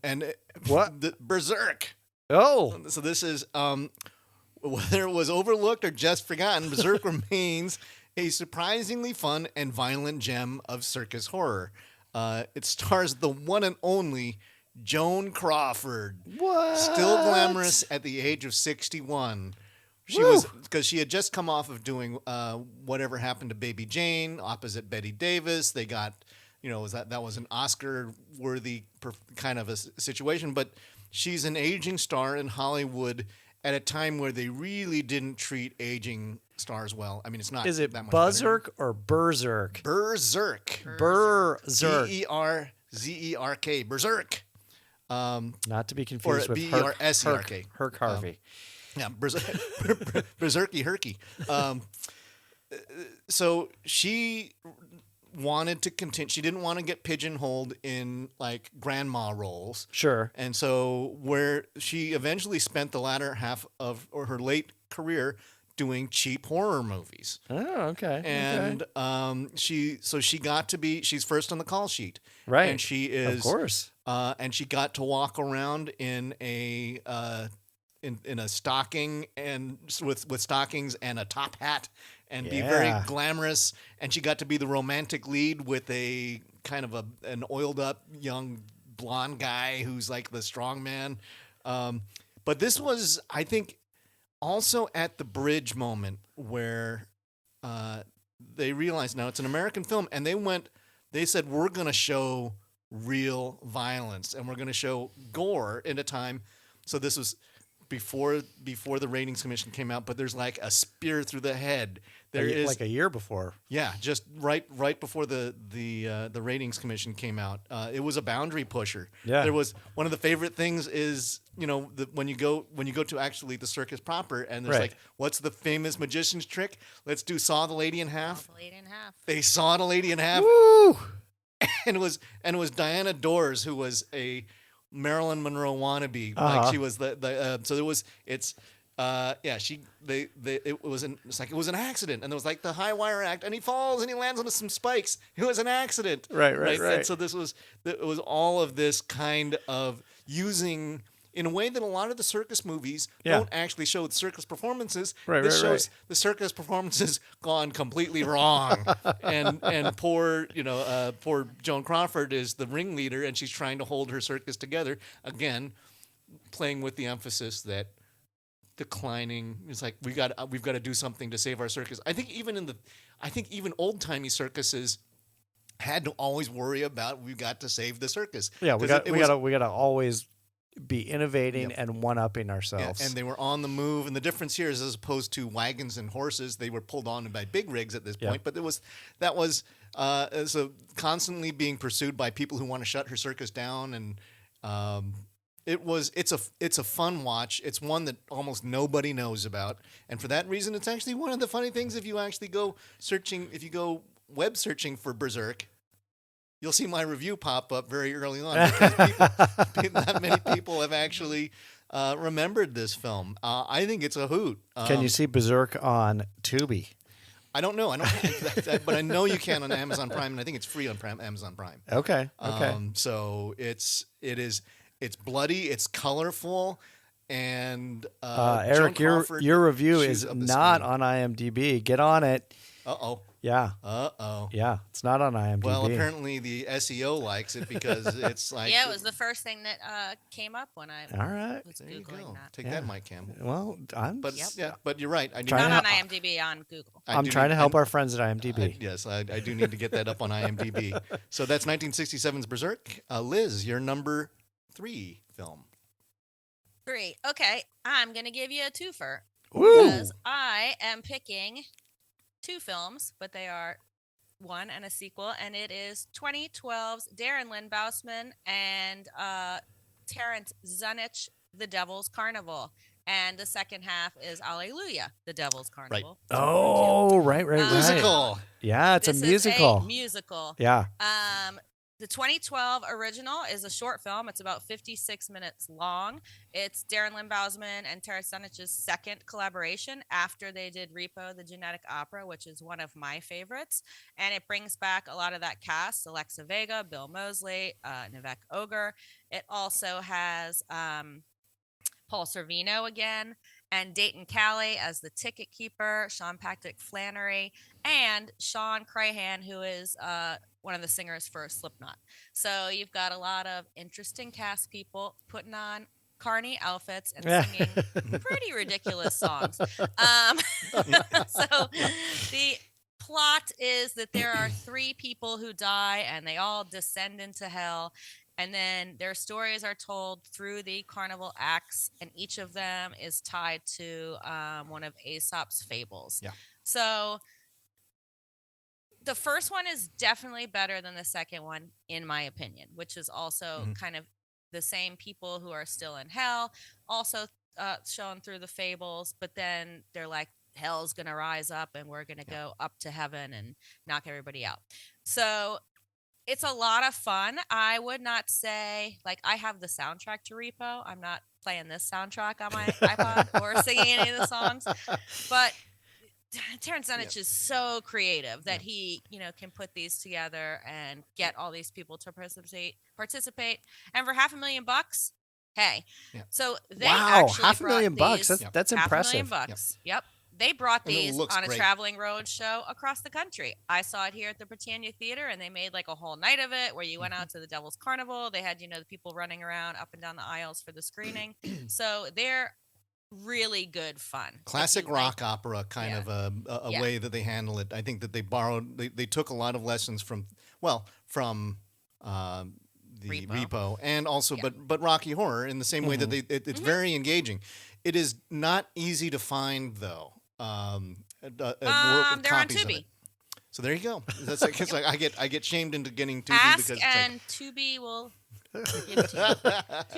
Berserk. Oh. So this is whether it was overlooked or just forgotten, Berserk remains a surprisingly fun and violent gem of circus horror. It stars the one and only Joan Crawford. What? Still glamorous at the age of 61. Because she had just come off of doing Whatever Happened to Baby Jane opposite Betty Davis. They got, that was an Oscar-worthy kind of a situation. But she's an aging star in Hollywood at a time where they really didn't treat aging stars well. I mean, it's not. Is it that much Buzzark or Berserk? Berserk. Berserk. BERZERK. Zerk, Berserk. Not to be Or confused with Berserk. Herc Harvey. Yeah, Berserky Herky. So she wanted to continue. She didn't want to get pigeonholed in like grandma roles. Sure. And so where she eventually spent the latter half of or her late career doing cheap horror movies. Oh, okay. And she got to be she's first on the call sheet. Right. And she is Of course. and she got to walk around in a in a stocking and with stockings and a top hat and be very glamorous, and she got to be the romantic lead with a kind of an oiled up young blonde guy who's like the strong man. But this was, I think, also at the bridge moment where they realized now it's an American film, and they said we're going to show real violence and we're going to show gore in a time. So this was before the ratings commission came out, but there's like a spear through the head. There is like a year before. Yeah, just right before the ratings commission came out. It was a boundary pusher. Yeah. There was one of the favorite things is, when you go to actually the circus proper, and there's like, what's the famous magician's trick? Let's do saw the lady in half. Saw the lady in half. They sawed a lady in half. Woo! And it was Diana Dors, who was a Marilyn Monroe wannabe. Uh-huh. Like she was so there was it's it was an accident, and there was like the high wire act, and he falls and he lands on some spikes. It was an accident. Right. And so it was all of this kind of using in a way that a lot of the circus movies don't actually show the circus performances. This shows the circus performances gone completely wrong. and poor Joan Crawford is the ringleader, and she's trying to hold her circus together. Again, playing with the emphasis that declining is like we've got to do something to save our circus. I think even old timey circuses had to always worry about we've got to save the circus. Yeah, we got to always be innovating and one-upping ourselves. Yeah, and they were on the move. And the difference here is, as opposed to wagons and horses, they were pulled on by big rigs at this point. But that was so constantly being pursued by people who want to shut her circus down. And it's a fun watch. It's one that almost nobody knows about. And for that reason, it's actually one of the funny things if you actually go web searching for Berserk. You'll see my review pop up very early on because not many people have actually remembered this film. I think it's a hoot. Can you see Berserk on Tubi? I don't know. But I know you can on Amazon Prime, and I think it's free on Amazon Prime. Okay. So it's bloody, it's colorful, and Eric, your review is not on IMDb. Get on it. Uh-oh. Yeah. Uh-oh. Yeah, it's not on IMDb. Well, apparently the SEO likes it because it's like... Yeah, it was the first thing that came up when I was there you Googling go. that. Take that, Mike Campbell. Well, but you're right. Not on IMDb, on Google. I'm trying to help our friends at IMDb. Yes, I do need to get that up on IMDb. So that's 1967's Berserk. Liz, your number 3 film. 3. Okay, I'm going to give you a twofer. Woo! Because I am picking 2 films, but they are one and a sequel, and it is 2012's Darren Lynn Bousman and Terrence Zunich, The Devil's Carnival. And the second half is Alleluia, The Devil's Carnival. Right. Oh, right. Musical. Yeah, it's a musical. Is a musical. Yeah. The 2012 original is a short film. It's about 56 minutes long. It's Darren Lynn Bousman and Terrence Zunich's second collaboration after they did Repo, the Genetic Opera, which is one of my favorites. And it brings back a lot of that cast, Alexa Vega, Bill Moseley, Nivek Ogre. It also has Paul Sorvino again, and Dayton Calley as the ticket keeper, Sean Patrick Flannery, and Sean Crahan, who is one of the singers for Slipknot. So you've got a lot of interesting cast people putting on carny outfits and singing pretty ridiculous songs. So the plot is that there are 3 people who die and they all descend into hell. And then their stories are told through the carnival acts, and each of them is tied to one of Aesop's fables. Yeah. So The first one is definitely better than the second one, in my opinion, which is also kind of the same people who are still in hell, also shown through the fables, but then they're like, hell's going to rise up and we're going to go up to heaven and knock everybody out. So it's a lot of fun. I would not say, like, I have the soundtrack to Repo. I'm not playing this soundtrack on my iPod or singing any of the songs, but Terrence Dunwich is so creative that he, can put these together and get all these people to participate. And for $500,000, hey. Yeah. So they wow, actually $500,000. That's impressive. $500,000. Yep. They brought these on a great. traveling road show across the country. I saw it here at the Britannia Theater, and they made like a whole night of it where you went out to the Devil's Carnival. They had, the people running around up and down the aisles for the screening. So they're really good fun. Classic rock opera kind of a way that they handle it. I think that they took a lot of lessons from the Repo and also but Rocky Horror in the same way that it's very engaging. It is not easy to find though. They're on Tubi. So there you go. That's like, it's like I get shamed into getting Tubi Ask because and Tubi will give it to you.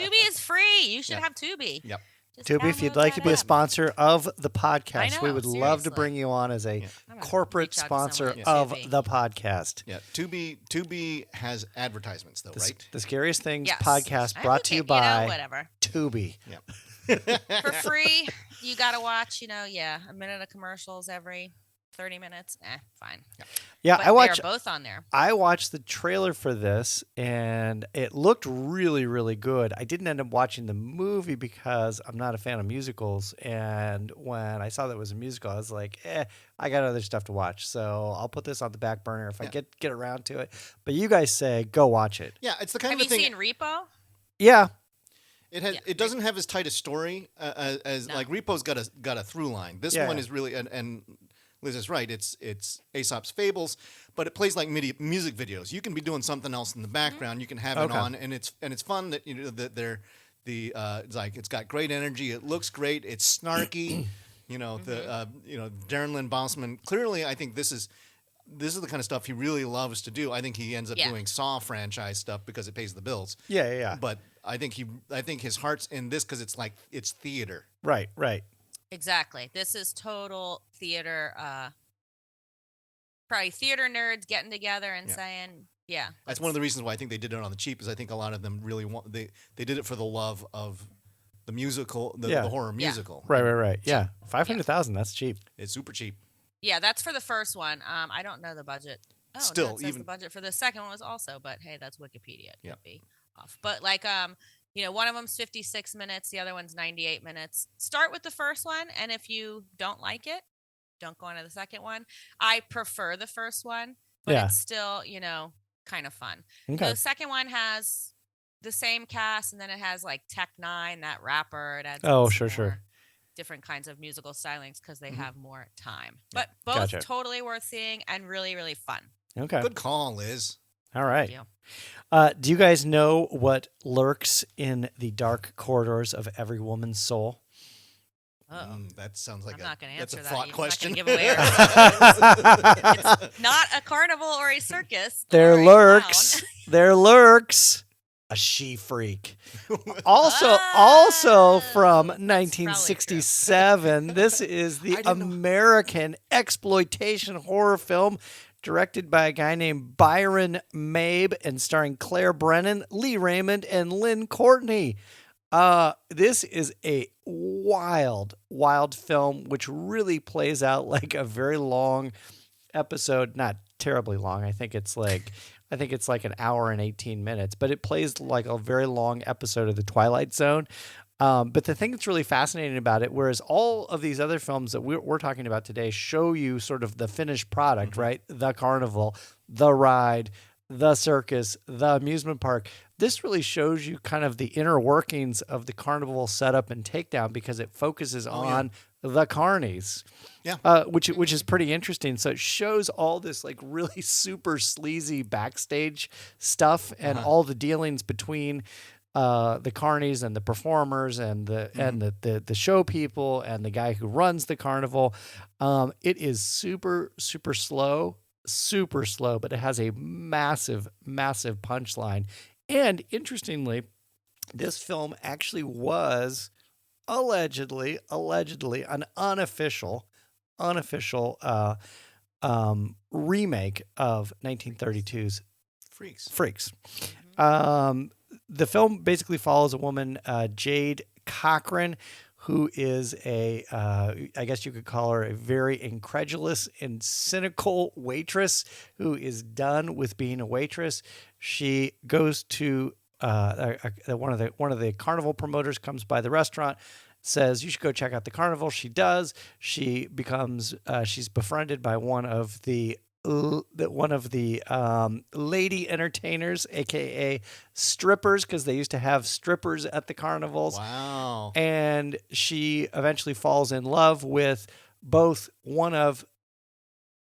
Tubi is free. You should have Tubi. Yep. Just Tubi, if you'd like to be a sponsor of the podcast, we would love to bring you on as a corporate sponsor of the podcast. Yeah, Tubi has advertisements though, right? The Scariest Things podcast brought to you by whatever. Tubi. Yeah. For free, you got to watch, a minute of commercials every 30 minutes. Fine. Yeah, but I watched. They're both on there. I watched the trailer for this, and it looked really, really good. I didn't end up watching the movie because I'm not a fan of musicals. And when I saw that it was a musical, I was like, I got other stuff to watch, so I'll put this on the back burner if I get around to it. But you guys say go watch it. Yeah, it's the kind of thing. Have you seen Repo? Yeah. It doesn't have as tight a story as like Repo's got a through line. This one is really and Liz is right. It's Aesop's Fables, but it plays like music videos. You can be doing something else in the background. You can have it on, and it's fun that that they're it's like it's got great energy. It looks great. It's snarky. Darren Lynn Bousman. Clearly, I think this is the kind of stuff he really loves to do. I think he ends up doing Saw franchise stuff because it pays the bills. Yeah. But I think his heart's in this because it's theater. Right. Exactly. This is total theater. Probably theater nerds getting together and saying, That's one of the reasons why I think they did it on the cheap. Is I think a lot of them really they did it for the love of the musical, the horror musical. Right. Yeah, $500,000. That's cheap. It's super cheap. Yeah, that's for the first one. I don't know the budget. Oh, still, no, it says the budget for the second one was also, but hey, that's Wikipedia. It could be off. But like, one of them's 56 minutes, the other one's 98 minutes. Start with the first one, and if you don't like it, don't go on to the second one. I prefer the first one, but it's still, kind of fun. Okay. The second one has the same cast, and then it has like Tech Nine, that rapper. It adds sure. Different kinds of musical stylings because they have more time. But both totally worth seeing and really, really fun. Okay. Good call, Liz. All right. Do you guys know what lurks in the dark corridors of every woman's soul? That sounds like I'm not going to answer that's a thought question. Not give away it's not a carnival or a circus. There lurks a she-freak. Also from 1967. This is the American exploitation horror film directed by a guy named Byron Mabe and starring Claire Brennan, Lee Raymond, and Lynn Courtney. This is a wild film, which really plays out like a very long episode. Not terribly long. I think it's like an hour and 18 minutes, but it plays like a very long episode of The Twilight Zone. But the thing that's really fascinating about it, whereas all of these other films that we're talking about today show you sort of the finished product, right? The carnival, the ride, the circus, the amusement park. This really shows you kind of the inner workings of the carnival setup and takedown because it focuses on the carnies, which is pretty interesting. So it shows all this like really super sleazy backstage stuff and all the dealings between the carnies and the performers and the show people and the guy who runs the carnival. It is super, super slow super slow, but it has a massive, massive punchline. And interestingly, this film actually was allegedly an unofficial remake of 1932's Freaks. The film basically follows a woman, Jade Cochran, who is I guess you could call her a very incredulous and cynical waitress who is done with being a waitress. She goes to one of the carnival promoters comes by the restaurant, says you should go check out the carnival. She does. She becomes she's befriended by one of the lady entertainers, aka strippers, because they used to have strippers at the carnivals. Wow. And she eventually falls in love with both one of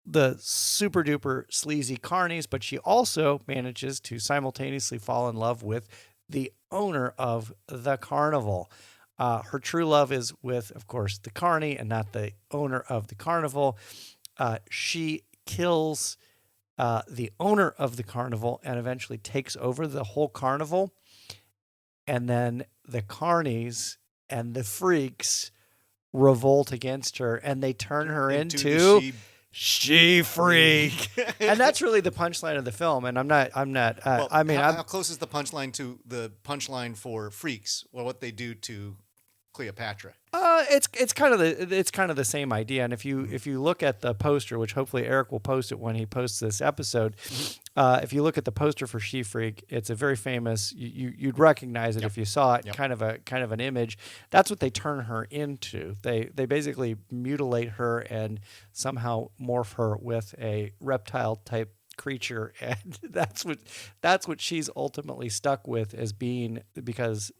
the super duper sleazy carnies, but she also manages to simultaneously fall in love with the owner of the carnival. Her true love is with, of course, the carnie and not the owner of the carnival. She kills the owner of the carnival and eventually takes over the whole carnival. And then the carnies and the freaks revolt against her, and they turn her into she freak. And that's really the punchline of the film. And I'm not. Well, I mean, how close is the punchline to the punchline for Freaks, or what they do to Cleopatra? It's kind of the same idea. And if you look at the poster, which hopefully Eric will post it when he posts this episode, if you look at the poster for She Freak, it's a very famous. You'd recognize it if you saw it. Kind of an image. That's what they turn her into. They basically mutilate her and somehow morph her with a reptile type creature, and that's what she's ultimately stuck with as being, because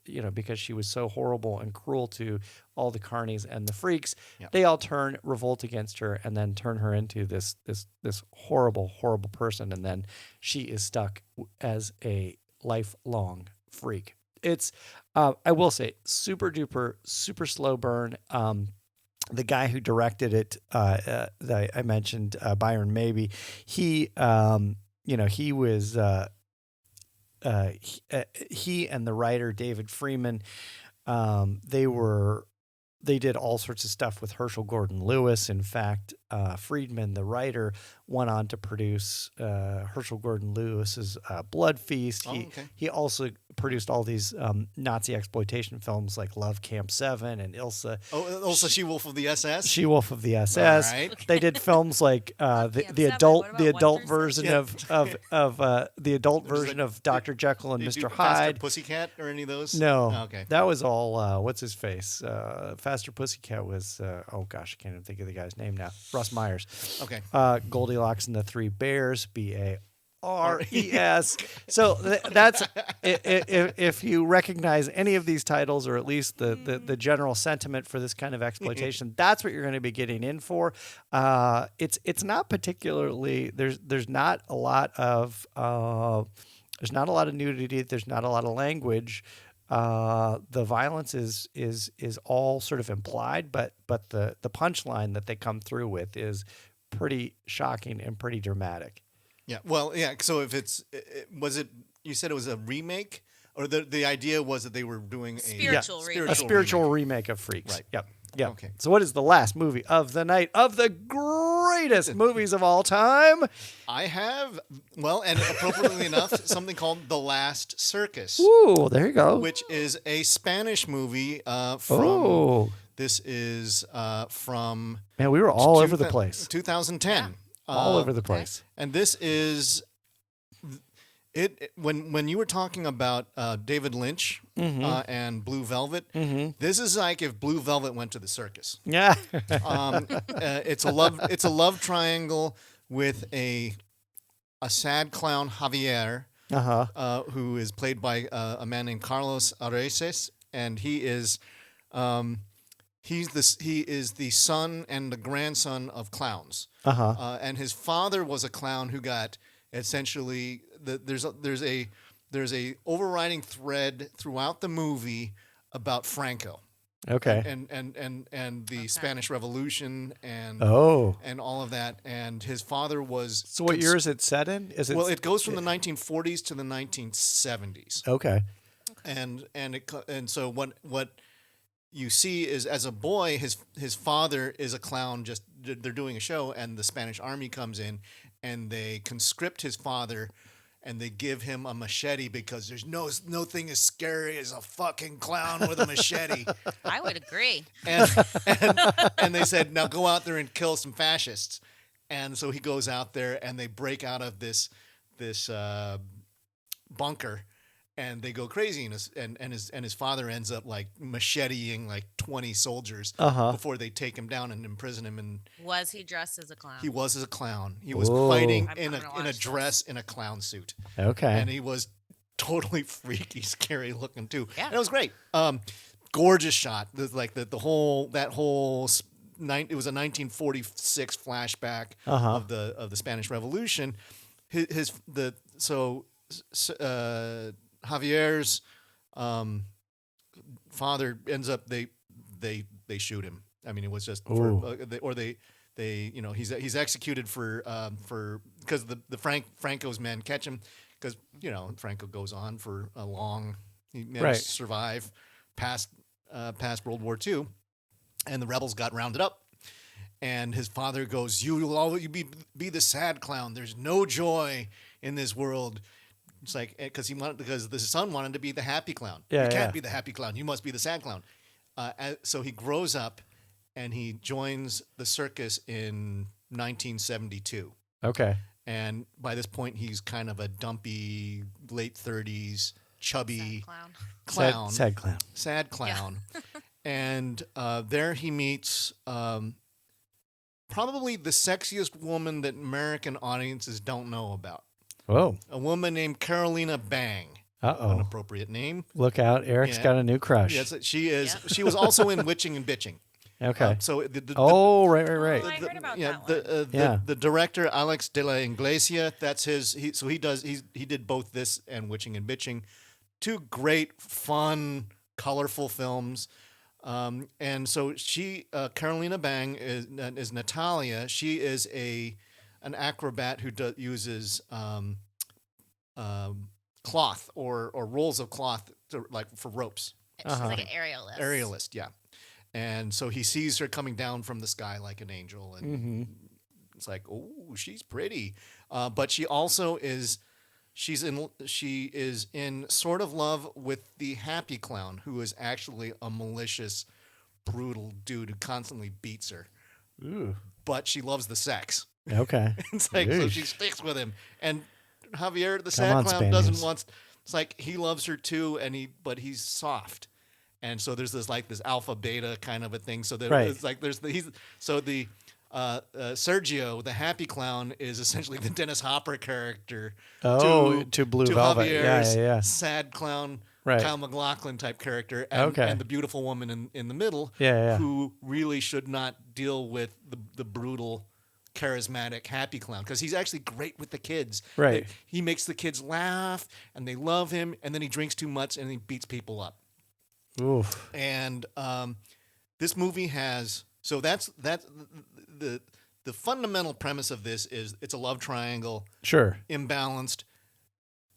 she was so horrible and cruel to all the carnies and the freaks. They all revolt against her and then turn her into this horrible person, and then she is stuck as a lifelong freak. It's I will say super duper super slow burn. The guy who directed it, that I mentioned, Byron Maybe, he was he and the writer David Freeman, they did all sorts of stuff with Herschel Gordon Lewis. In fact, Friedman, the writer, went on to produce Herschel Gordon Lewis's Blood Feast. He also produced all these Nazi exploitation films like Love Camp 7 and Ilsa. Ilsa, She-Wolf of the SS? She-Wolf of the SS. Right. They did films like the adult version of Dr. Jekyll and Mr. Hyde. Faster Pussycat or any of those? No. Oh, okay. That was all what's his face? Faster Pussycat was oh gosh, I can't even think of the guy's name now. Russ Myers. Okay. Goldilocks and the Three Bears, BARES. So that's if you recognize any of these titles, or at least the general sentiment for this kind of exploitation, that's what you're going to be getting in for. It's not particularly there's not a lot of nudity. There's not a lot of language. The violence is all sort of implied, but the punchline that they come through with is pretty shocking and pretty dramatic. Yeah. Well, yeah. So if you said it was a remake, or the idea was that they were doing a spiritual remake of Freaks. Right. Yep. Yeah. Okay. So what is the last movie of the night of the greatest movies of all time? I have, and appropriately enough, something called The Last Circus. Ooh, there you go. Which is a Spanish movie from. This is from. Man, we were all over the place. 2010. Yeah. All over the place. And this is. When you were talking about David Lynch and Blue Velvet, this is like if Blue Velvet went to the circus. Yeah, it's a love triangle with a sad clown Javier, who is played by a man named Carlos Areces, and he is the son and the grandson of clowns. And his father was a clown who got essentially. There's a overriding thread throughout the movie about Franco, Okay. And the Spanish Revolution and Oh. and all of that. And his father was. So what year is it set in? Is it? Well, it goes from the 1940s to the 1970s. Okay. And so what you see is, as a boy, his father is a clown. Just they're doing a show, and the Spanish army comes in, and they conscript his father, and they give him a machete because there's no thing as scary as a fucking clown with a machete. I would agree. And they said, now go out there and kill some fascists. And so he goes out there, and they break out of this bunker. And they go crazy, and his father ends up like macheteing like 20 soldiers before they take him down and imprison him. And was he dressed as a clown? he was as a clown. He was Whoa. fighting in I'm a dress in a clown suit. Okay. And he was totally freaky, scary looking too. Yeah. And it was great. Gorgeous shot. It was a 1946 flashback of the Spanish Revolution. Javier's father ends up they shoot him. I mean, it was just he's executed for because the Franco's men catch him because Franco goes on for a long he managed to survive past World War II, and the rebels got rounded up. And his father goes, "You will always be the sad clown. There's no joy in this world." It's like because the son wanted to be the happy clown. Yeah, you can't be the happy clown. You must be the sad clown. So he grows up, and he joins the circus in 1972. Okay. And by this point, he's kind of a dumpy, late 30s, chubby Sad clown. Sad clown. Yeah. And there he meets probably the sexiest woman that American audiences don't know about. Whoa. A woman named Carolina Bang. Uh-oh. An appropriate name. Look out. Eric's got a new crush. Yes, she is. Yep. She was also in Witching and Bitching. Okay. Right. Right. Oh, I heard about that one. The director, Alex de la Iglesia, that's his. He did both this and Witching and Bitching. Two great, fun, colorful films. And so Carolina Bang is Natalia. She is an acrobat who uses cloth or rolls of cloth for ropes. She's like an aerialist. Aerialist, yeah. And so he sees her coming down from the sky like an angel, and it's like, oh, she's pretty. But she also is. She is in sort of love with the happy clown, who is actually a malicious, brutal dude who constantly beats her. Ooh. But she loves the sex. Okay. It's like so she sticks with him, and Javier, the sad clown, doesn't want. It's like he loves her too, but he's soft, and so there's this alpha beta kind of a thing. So it's like Sergio, the happy clown, is essentially the Dennis Hopper character. To Blue Velvet. Javier's sad clown, right. Kyle MacLachlan type character, and the beautiful woman in the middle, who really should not deal with the brutal, charismatic happy clown, because he's actually great with the kids. Right. He makes the kids laugh, and they love him, and then he drinks too much, and he beats people up. Oof. And this movie has that's the fundamental premise of this is it's a love triangle. Sure. Imbalanced.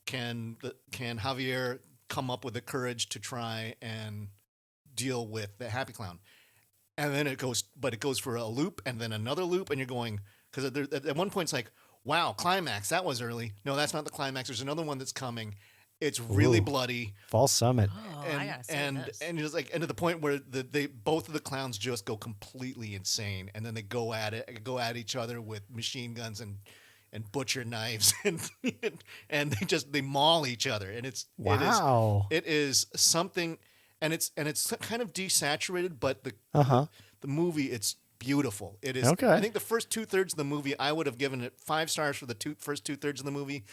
Can Javier come up with the courage to try and deal with the happy clown? And then it goes for a loop and then another loop, and you're going, because at one point it's like, wow, climax, that was early. No, that's not the climax. There's another one that's coming. It's really bloody. False Summit. Oh, I gotta see this. And it's like, and to the point where both of the clowns just go completely insane, and then they go at each other with machine guns and butcher knives, and they maul each other, and it is something, and it's kind of desaturated, but the movie, it's beautiful. It is. Okay. I think the first 2/3 of the movie, I would have given it 5 stars for the first 2/3 of the movie.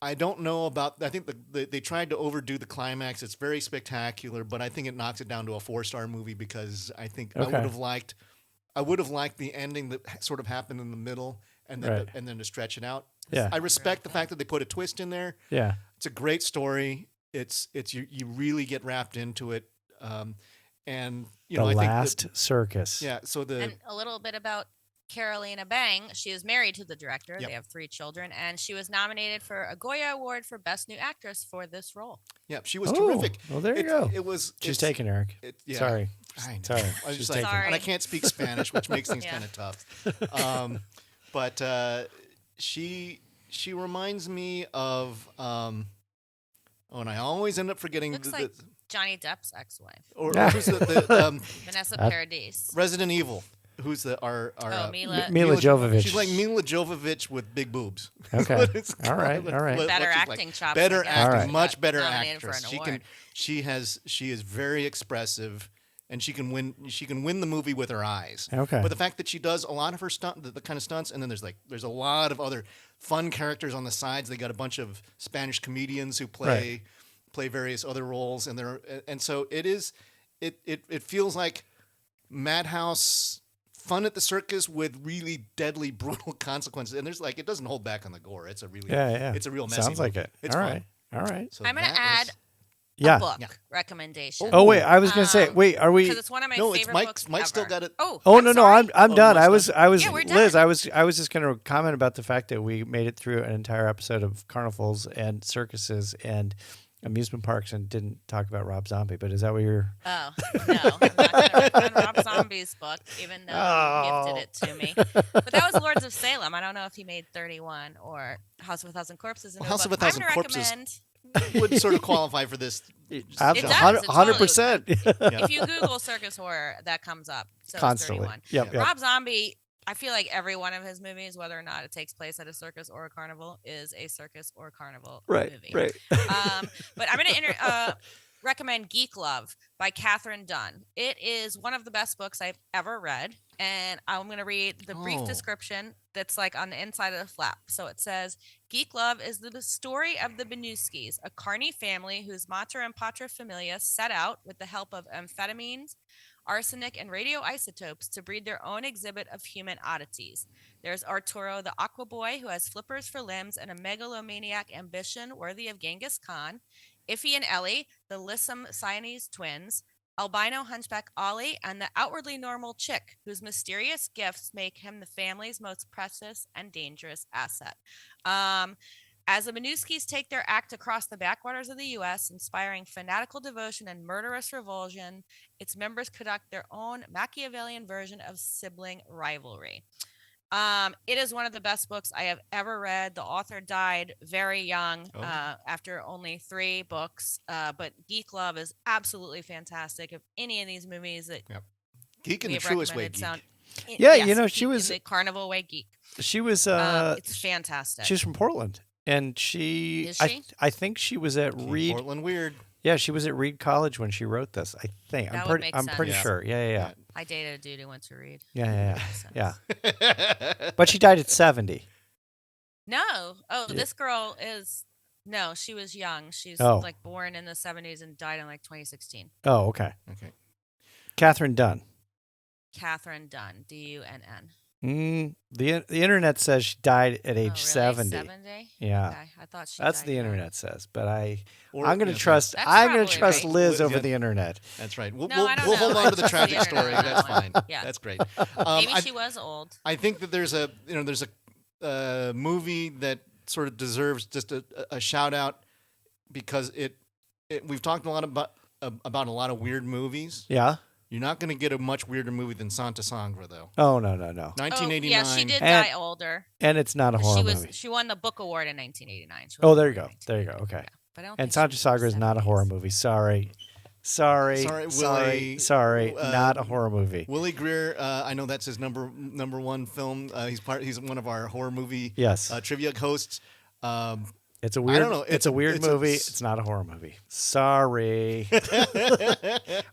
I don't know about. I think they tried to overdo the climax. It's very spectacular, but I think it knocks it down to a 4-star movie, because I think I would have liked the ending that sort of happened in the middle, and then to stretch it out. Yeah. I respect the fact that they put a twist in there. Yeah. It's a great story. It's you really get wrapped into it, and The I Last think Circus. so And a little bit about Carolina Bang. She is married to the director. Yep. They have 3 children, and she was nominated for a Goya Award for Best New Actress for this role. she was terrific. Well, there you go. She's it's taken, Eric. Sorry. I know. Sorry. I was She's just like, taken. and I can't speak Spanish, which makes things Yeah. kind of tough. But she reminds me of and I always end up forgetting Looks like Johnny Depp's ex-wife, or who's the Vanessa Paradis. Resident Evil. Who's our Mila. Mila Jovovich. She's like Mila Jovovich with big boobs. Okay. What it's All right. called. All right. Better what she's acting like. chops. Better I guess. acting, All right. much Got better nominated for actress. an She award. is very expressive, and she can win the movie with her eyes. Okay. But the fact that she does a lot of her the kind of stunts, and then there's a lot of other fun characters on the sides. They got a bunch of Spanish comedians who play various other roles, and so it feels like Madhouse fun at the circus with really deadly, brutal consequences. And it doesn't hold back on the gore. It's a really, it's a real messy Sounds like movie. it. It's All fun. right. All right. So I'm going to that add is- a book recommendation. Oh wait, I was gonna say, wait, are we? Because it's one of my No, it's favorite Mike. books Mike ever. still got it. Oh, Oh I'm no, sorry. I'm done. Mike's I was Yeah, we're Liz. done. I was just gonna comment about the fact that we made it through an entire episode of carnivals and circuses and amusement parks and didn't talk about Rob Zombie. But is that what you're? Oh, no. I'm not going to recommend Rob Zombie's book, even though he gifted it to me. But that was Lords of Salem. I don't know if he made 31 or House of a Thousand Corpses. Well, House of a Thousand I'm gonna Corpses recommend, would sort of qualify for this. It does. It totally 100%. if you Google circus horror, that comes up. So it's Constantly. 31. Yep. Rob Zombie, I feel like every one of his movies, whether or not it takes place at a circus or a carnival, is a circus or carnival movie. Right. But I'm going to recommend Geek Love by Catherine Dunn. It is one of the best books I've ever read. And I'm going to read the brief description that's like on the inside of the flap. So it says, Geek Love is the story of the Benuskis, a carnie family whose mater and paterfamilias set out with the help of amphetamines, arsenic, and radioisotopes to breed their own exhibit of human oddities. There's Arturo, the aqua boy, who has flippers for limbs and a megalomaniac ambition worthy of Genghis Khan. Iffy and Ellie, the Lissam Siamese twins. Albino hunchback Ollie, and the outwardly normal Chick, whose mysterious gifts make him the family's most precious and dangerous asset. As the Benuskis take their act across the backwaters of the U.S., inspiring fanatical devotion and murderous revulsion, its members conduct their own Machiavellian version of sibling rivalry. It is one of the best books I have ever read. The author died very young, after only 3 books. But Geek Love is absolutely fantastic. If any of these movies that Geek in we the have truest way, recommended geek. yes, she Geek was in the carnival way geek. She was. It's fantastic. She's from Portland, and Is she? I think she was at Reed. Portland weird. Yeah, she was at Reed College when she wrote this. I think. That would make I'm pretty sense. sure. Yeah. I dated a dude who went to read. Yeah. Yeah. But she died at 70. No. Oh, this girl is. No, she was young. She's like born in the 70s and died in like 2016. Oh, okay. Okay. Catherine Dunn. Catherine Dunn, Dunn. The internet says she died at age really? 70. 70? Yeah. Okay. I thought she That's died the young. internet says, but I'm going to yeah, trust. That's I'm going to probably trust right. Liz Yeah. over the internet. That's right. We'll No, I don't hold know. on to the Trust the tragic internet story. on that That's one. fine. Yeah. That's great. Maybe she was old. I think that there's a movie that sort of deserves just a shout out because we've talked a lot about a lot of weird movies. Yeah. You're not going to get a much weirder movie than Santa Sangre, though. Oh, no. 1989. Yeah, she did And- die older. And it's not a horror movie. She won the book award in 1989. Oh, there you go. There you go. Okay. But I don't And think Santa she was Saga is not a horror 70s. movie. Sorry, Willie. not a horror movie. Willie Greer, I know that's his number one film. He's one of our horror movie Yes. trivia hosts. It's a weird. don't know. It's a weird it's movie. It's not a horror movie. Sorry.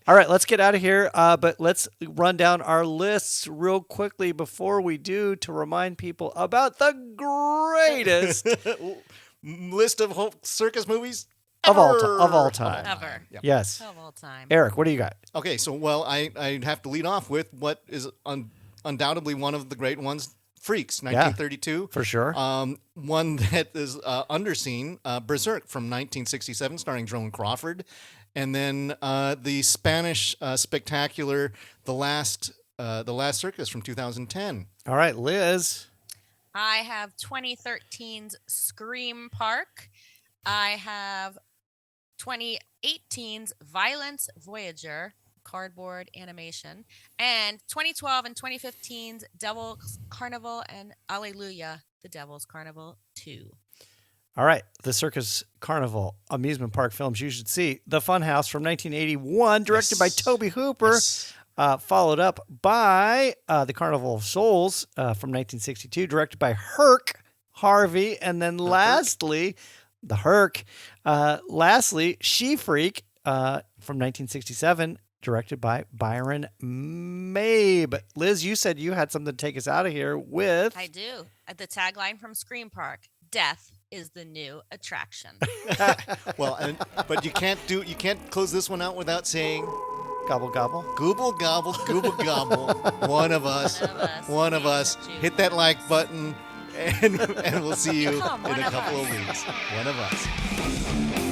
All right, let's get out of here. But let's run down our lists real quickly before we do to remind people about the greatest list of circus movies of all ever. time. Ever. Yeah. Yes. Of all time. Eric, what do you got? Okay, so I have to lead off with what is undoubtedly one of the great ones, Freaks, 1932. For sure. One that is underseen, Berserk from 1967, starring Joan Crawford And then the Spanish spectacular, The Last Circus from 2010. All right, Liz. I have 2013's Scream Park. I have 2018's Violence Voyager, cardboard animation, and 2012 and 2015's Devil's Carnival and Alleluia, the Devil's Carnival 2. All right, the Circus Carnival Amusement Park films you should see. The Funhouse from 1981, directed by Tobe Hooper, followed up by The Carnival of Souls from 1962, directed by Herc Harvey, and then lastly, the Herc. Lastly, She Freak from 1967, directed by Byron Mabe. Liz, you said you had something to take us out of here with. I do. The tagline from Scream Park: "Death is the new attraction." Well, but you can't close this one out without saying Gobble, gobble. gooble gobble, gooble gobble. One of us. Hit that like button, and we'll see you in a couple of weeks. One of us.